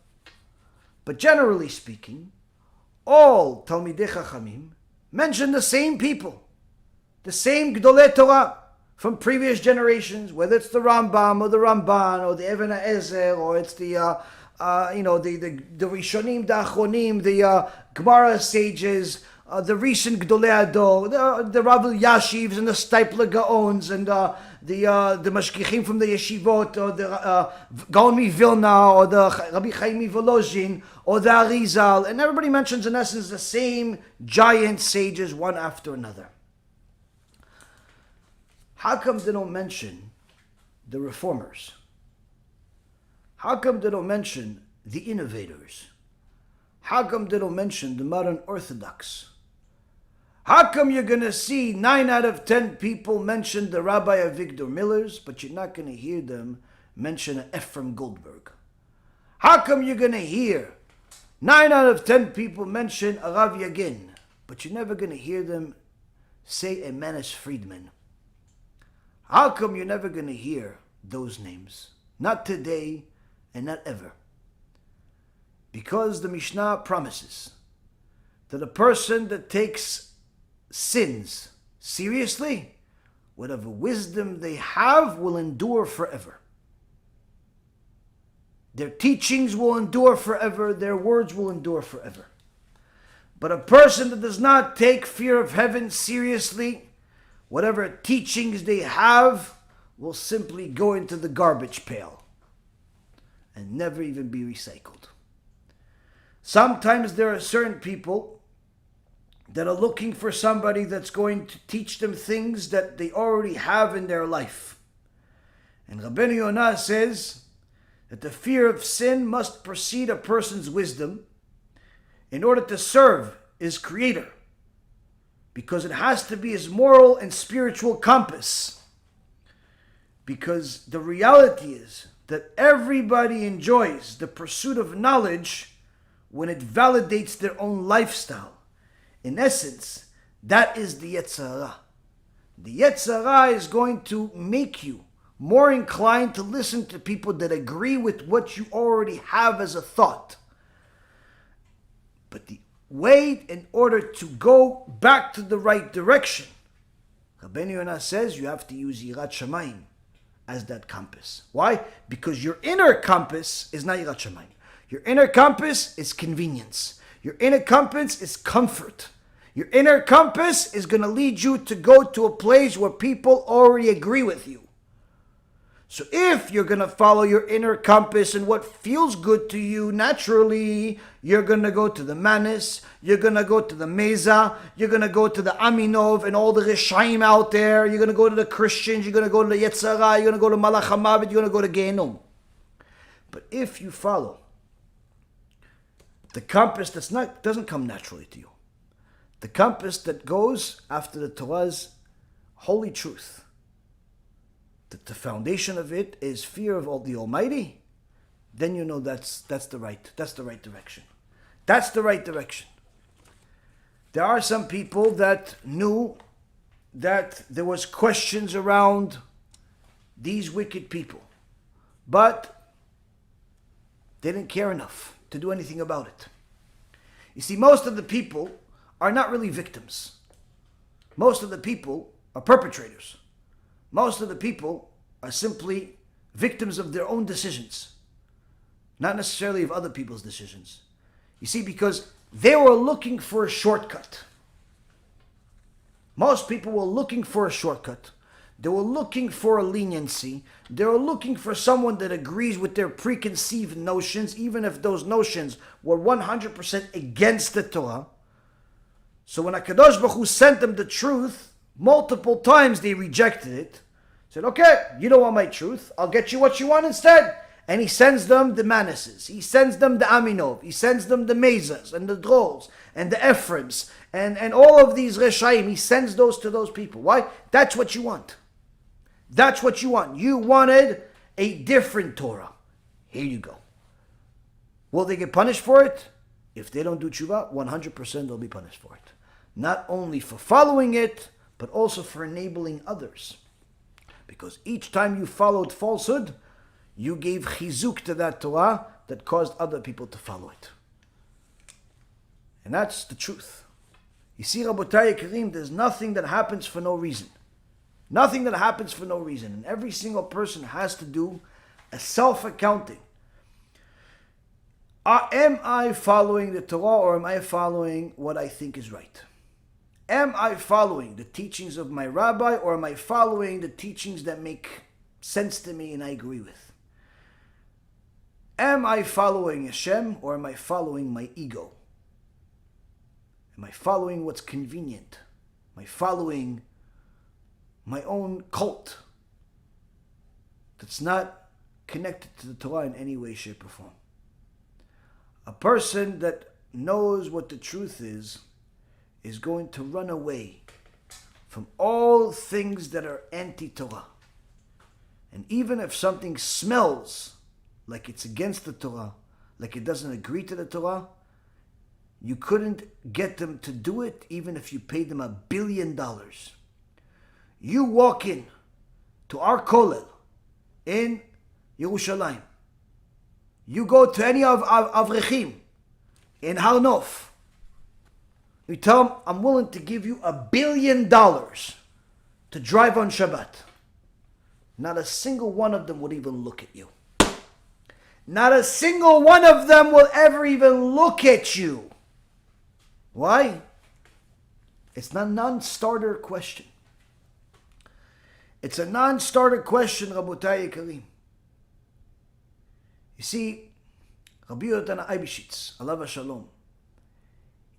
But generally speaking, all Talmidei Chachamim mention the same people, the same Gdolei Torah from previous generations, whether it's the Rambam or the Ramban or the Even HaEzer, or it's the Rishonim, the Achronim, the Gemara sages, the recent Gdolei Ador, the Rav Yashivs and the Stipler Gaons and the Mashgichim from the Yeshivot, or the Gaon Vilna, or the Rabbi Chaim Volozhin, or the Arizal, and everybody mentions in essence the same giant sages one after another. How come they don't mention the reformers? How come they don't mention the innovators? How come they don't mention the modern Orthodox? How come you're going to see 9 out of 10 people mention the Rabbi Avigdor Millers, but you're not going to hear them mention Ephraim Goldberg? How come you're going to hear 9 out of 10 people mention Rav Yagin, but you're never going to hear them say a Manis Friedman? How come you're never going to hear those names? Not today and not ever. Because the Mishnah promises that a person that takes sins seriously, whatever wisdom they have will endure forever. Their teachings will endure forever, their words will endure forever. But a person that does not take fear of heaven seriously, whatever teachings they have will simply go into the garbage pail and never even be recycled. Sometimes there are certain people that are looking for somebody that's going to teach them things that they already have in their life. And Rabbeinu Yonah says that the fear of sin must precede a person's wisdom in order to serve his Creator, because it has to be his moral and spiritual compass. Because the reality is that everybody enjoys the pursuit of knowledge when it validates their own lifestyle. In essence, that is the Yetzer Hara. The Yetzer Hara is going to make you more inclined to listen to people that agree with what you already have as a thought. But the way in order to go back to the right direction, Rabbeinu Yonah says you have to use Yirat Shamayim as that compass. Why? Because your inner compass is not Yirat Shamayim. Your inner compass is convenience. Your inner compass is comfort. Your inner compass is going to lead you to go to a place where people already agree with you. So if you're going to follow your inner compass and what feels good to you, naturally, you're going to go to the Manis, you're going to go to the Meza, you're going to go to the Aminov and all the Rishaim out there, you're going to go to the Christians, you're going to go to the Yetzer Hara, you're going to go to Malach HaMavet, you're going to go to Gehinnom. But if you follow the compass doesn't come naturally to you, the compass that goes after the Torah's holy truth, that the foundation of it is fear of the Almighty, then you know that's the right direction. That's the right direction. There are some people that knew that there was questions around these wicked people, but they didn't care enough to do anything about it. You see, most of the people are not really victims. Most of the people are perpetrators. Most of the people are simply victims of their own decisions, not necessarily of other people's decisions. You see, because they were looking for a shortcut. Most people were looking for a shortcut. They were looking for a leniency. They were looking for someone that agrees with their preconceived notions, even if those notions were 100% against the Torah. So when HaKadosh Baruch Hu sent them the truth, multiple times they rejected it. Said, okay, you don't want my truth. I'll get you what you want instead. And he sends them the Manises. He sends them the Aminov. He sends them the Mezas and the Drolls and the Ephraims and all of these Reshaim. He sends those to those people. Why? That's what you want. That's what you want. You wanted a different Torah. Here you go. Will they get punished for it? If they don't do tshuva, 100% they'll be punished for it. Not only for following it, but also for enabling others. Because each time you followed falsehood, you gave chizuk to that Torah that caused other people to follow it. And that's the truth. You see, Rabotai Karim, there's nothing that happens for no reason. Nothing that happens for no reason. And every single person has to do a self-accounting. Am I following the Torah or am I following what I think is right? Am I following the teachings of my rabbi or am I following the teachings that make sense to me and I agree with? Am I following HaShem or am I following my ego? Am I following what's convenient? Am I following my own cult that's not connected to the Torah in any way, shape, or form. A person that knows what the truth is going to run away from all things that are anti-Torah. And even if something smells like it's against the Torah, like it doesn't agree to the Torah, you couldn't get them to do it even if you paid them $1 billion. You walk in to our kollel in Yerushalayim. You go to any of Avrechim in Har Nof. You tell them, I'm willing to give you $1 billion to drive on Shabbat. Not a single one of them would even look at you. Not a single one of them will ever even look at you. Why? It's not a non-starter question. It's a non-starter question, Rabotai Yekarim. You see, Rabbi Yaron Reuven, alav shalom,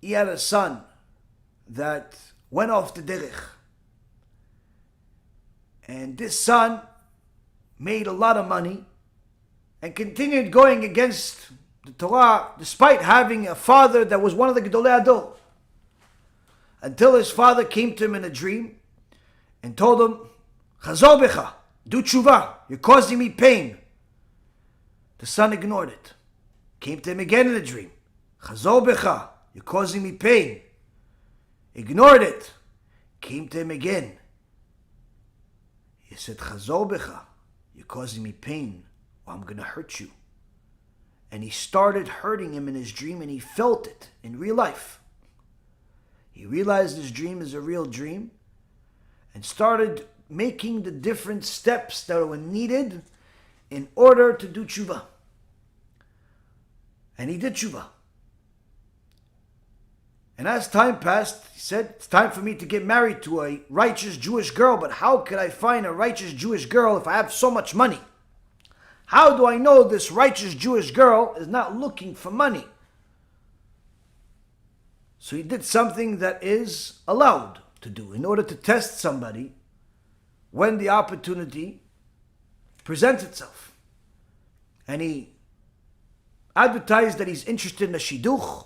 he had a son that went off the derech. And this son made a lot of money and continued going against the Torah despite having a father that was one of the Gedolei Ador. Until his father came to him in a dream and told him, Chazor becha, do tshuva, you're causing me pain. The son ignored it. Came to him again in a dream. Chazor becha, you're causing me pain. Ignored it. Came to him again. He said, Chazor becha, you're causing me pain, or I'm going to hurt you. And he started hurting him in his dream, and he felt it in real life. He realized his dream is a real dream, and started making the different steps that were needed in order to do tshuva. And he did tshuva. And as time passed, he said, it's time for me to get married to a righteous Jewish girl, but how could I find a righteous Jewish girl if I have so much money? How do I know this righteous Jewish girl is not looking for money? So he did something that is allowed to do in order to test somebody when the opportunity presents itself. And he advertised that he's interested in a shidduch.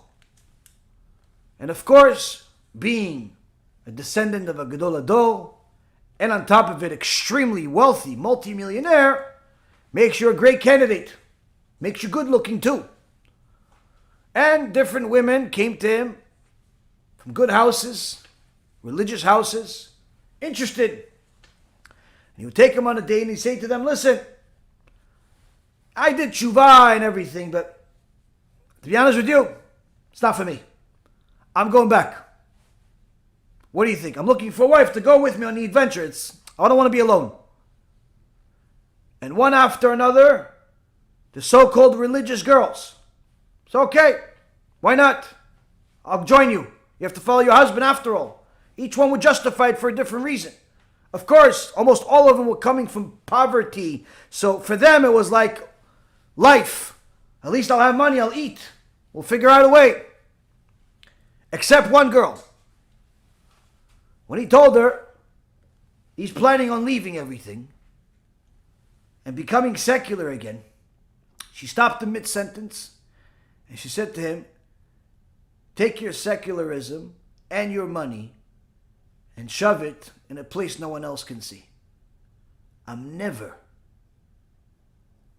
And of course, being a descendant of a Gedol Ador, and on top of it, extremely wealthy, multimillionaire, makes you a great candidate. Makes you good looking too. And different women came to him from good houses, religious houses, interested. And he would take them on a date and he'd say to them, listen, I did tshuva and everything, but to be honest with you, it's not for me. I'm going back. What do you think? I'm looking for a wife to go with me on the adventure. I don't want to be alone. And one after another, the so-called religious girls. It's okay. Why not? I'll join you. You have to follow your husband after all. Each one would justify it for a different reason. Of course, almost all of them were coming from poverty. So for them, it was like life. At least I'll have money, I'll eat. We'll figure out a way. Except one girl. When he told her he's planning on leaving everything and becoming secular again, she stopped him mid-sentence and she said to him, take your secularism and your money and shove it in a place no one else can see. I'm never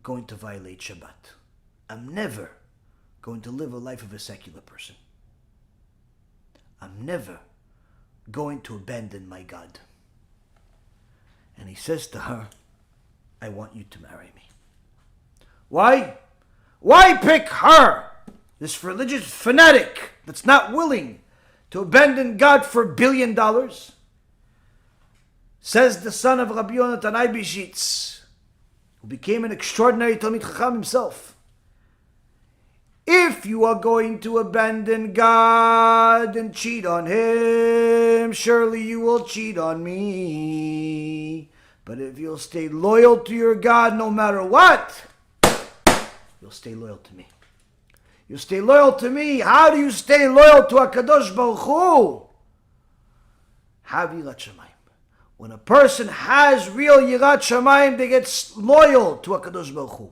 going to violate Shabbat. I'm never going to live a life of a secular person. I'm never going to abandon my God. And he says to her, I want you to marry me. Why? Why pick her, this religious fanatic that's not willing to abandon God for $1 billion? Says the son of Rabbi Yaron Reuven, who became an extraordinary Talmid Chacham himself. If you are going to abandon God and cheat on Him, surely you will cheat on me. But if you'll stay loyal to your God no matter what, you'll stay loyal to me. You stay loyal to me. How do you stay loyal to HaKadosh Baruch Hu? Have yirat shamayim. When a person has real Yirat Shamayim, they get loyal to HaKadosh Baruch Hu.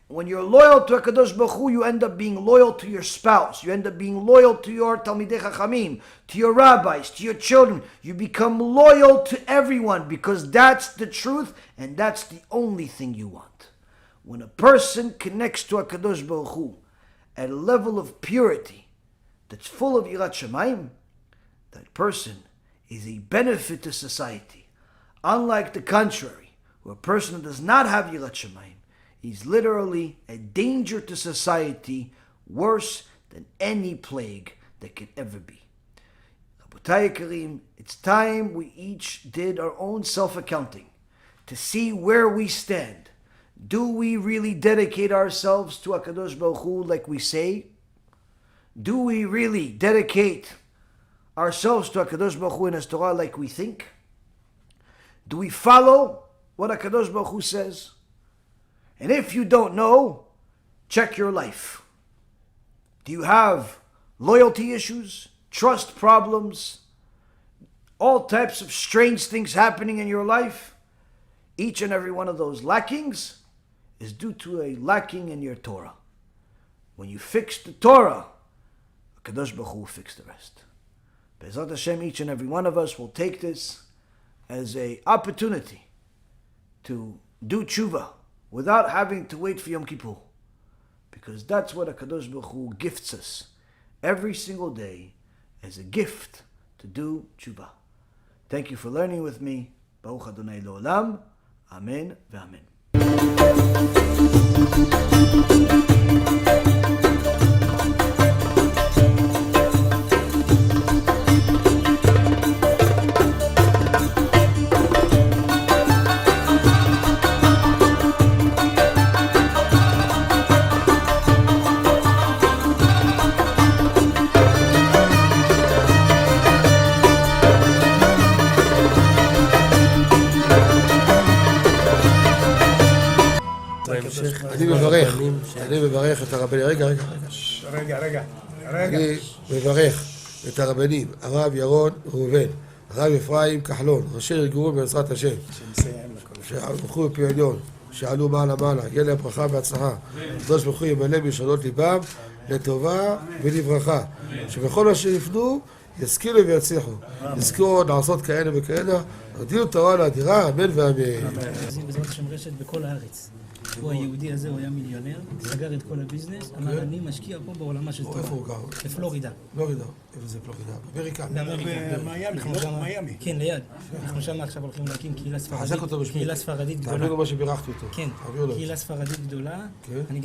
When you're loyal to HaKadosh Baruch Hu, you end up being loyal to your spouse. You end up being loyal to your Talmidei Chachamim, to your rabbis, to your children. You become loyal to everyone because that's the truth and that's the only thing you want. When a person connects to HaKadosh Baruch Hu at a level of purity that's full of Yirat Shamayim, that person is a benefit to society. Unlike the contrary, where a person who does not have Yirat Shamayim, he's literally a danger to society, worse than any plague that could ever be. Rabotai Karim, it's time we each did our own self-accounting to see where we stand. Do we really dedicate ourselves to HaKadosh Baruch Hu like we say? Do we really dedicate ourselves to HaKadosh Baruch Hu in His Torah like we think? Do we follow what HaKadosh Baruch Hu says? And if you don't know, check your life. Do you have loyalty issues, trust problems, all types of strange things happening in your life? Each and every one of those lackings is due to a lacking in your Torah. When you fix the Torah, HaKadosh Baruch Hu will fix the rest. BeEzrat HaShem, each and every one of us will take this as an opportunity to do tshuva without having to wait for Yom Kippur. Because that's what HaKadosh Baruch Hu gifts us every single day as a gift to do tshuva. Thank you for learning with me. Baruch Adonai L'olam. Amen ve'amen. אני מברך את הרבנים, רגע. אני מברך את הרבנים, הרב ירון ראובן, הרב אפרים כחלון, ראשי ארגון בעזרת השם, שהלכו בפי עליון, שעלו מעלה, יהיה להם ברכה והצלחה, הקדוש ברוך הוא ימלא בישועות ליבם לטובה ולברכה, שבכל מה שיפנו ישכילו ויצליחו, יזכו לעשות כאלה וכאלה, הודיעו תורה לאדירה, אמן ואמן. בעזרת השם רשת בכל הארץ. הוא היהודי הזה, הוא היה מיליונר, סגר את כל הביזנס, אמר אני משקיע פה בעולמה של תורה. איפה הוא גר? בפלורידה. פלורידה, איפה זה פלורידה? באמריקה. במיימי, כן, ליד. אנחנו שם עכשיו הולכים להקים קהילה ספרדית. חזק אותו בשמי. קהילה ספרדית גדולה. תעבירו מה שבירכתי אותו. כן, קהילה ספרדית גדולה. כן.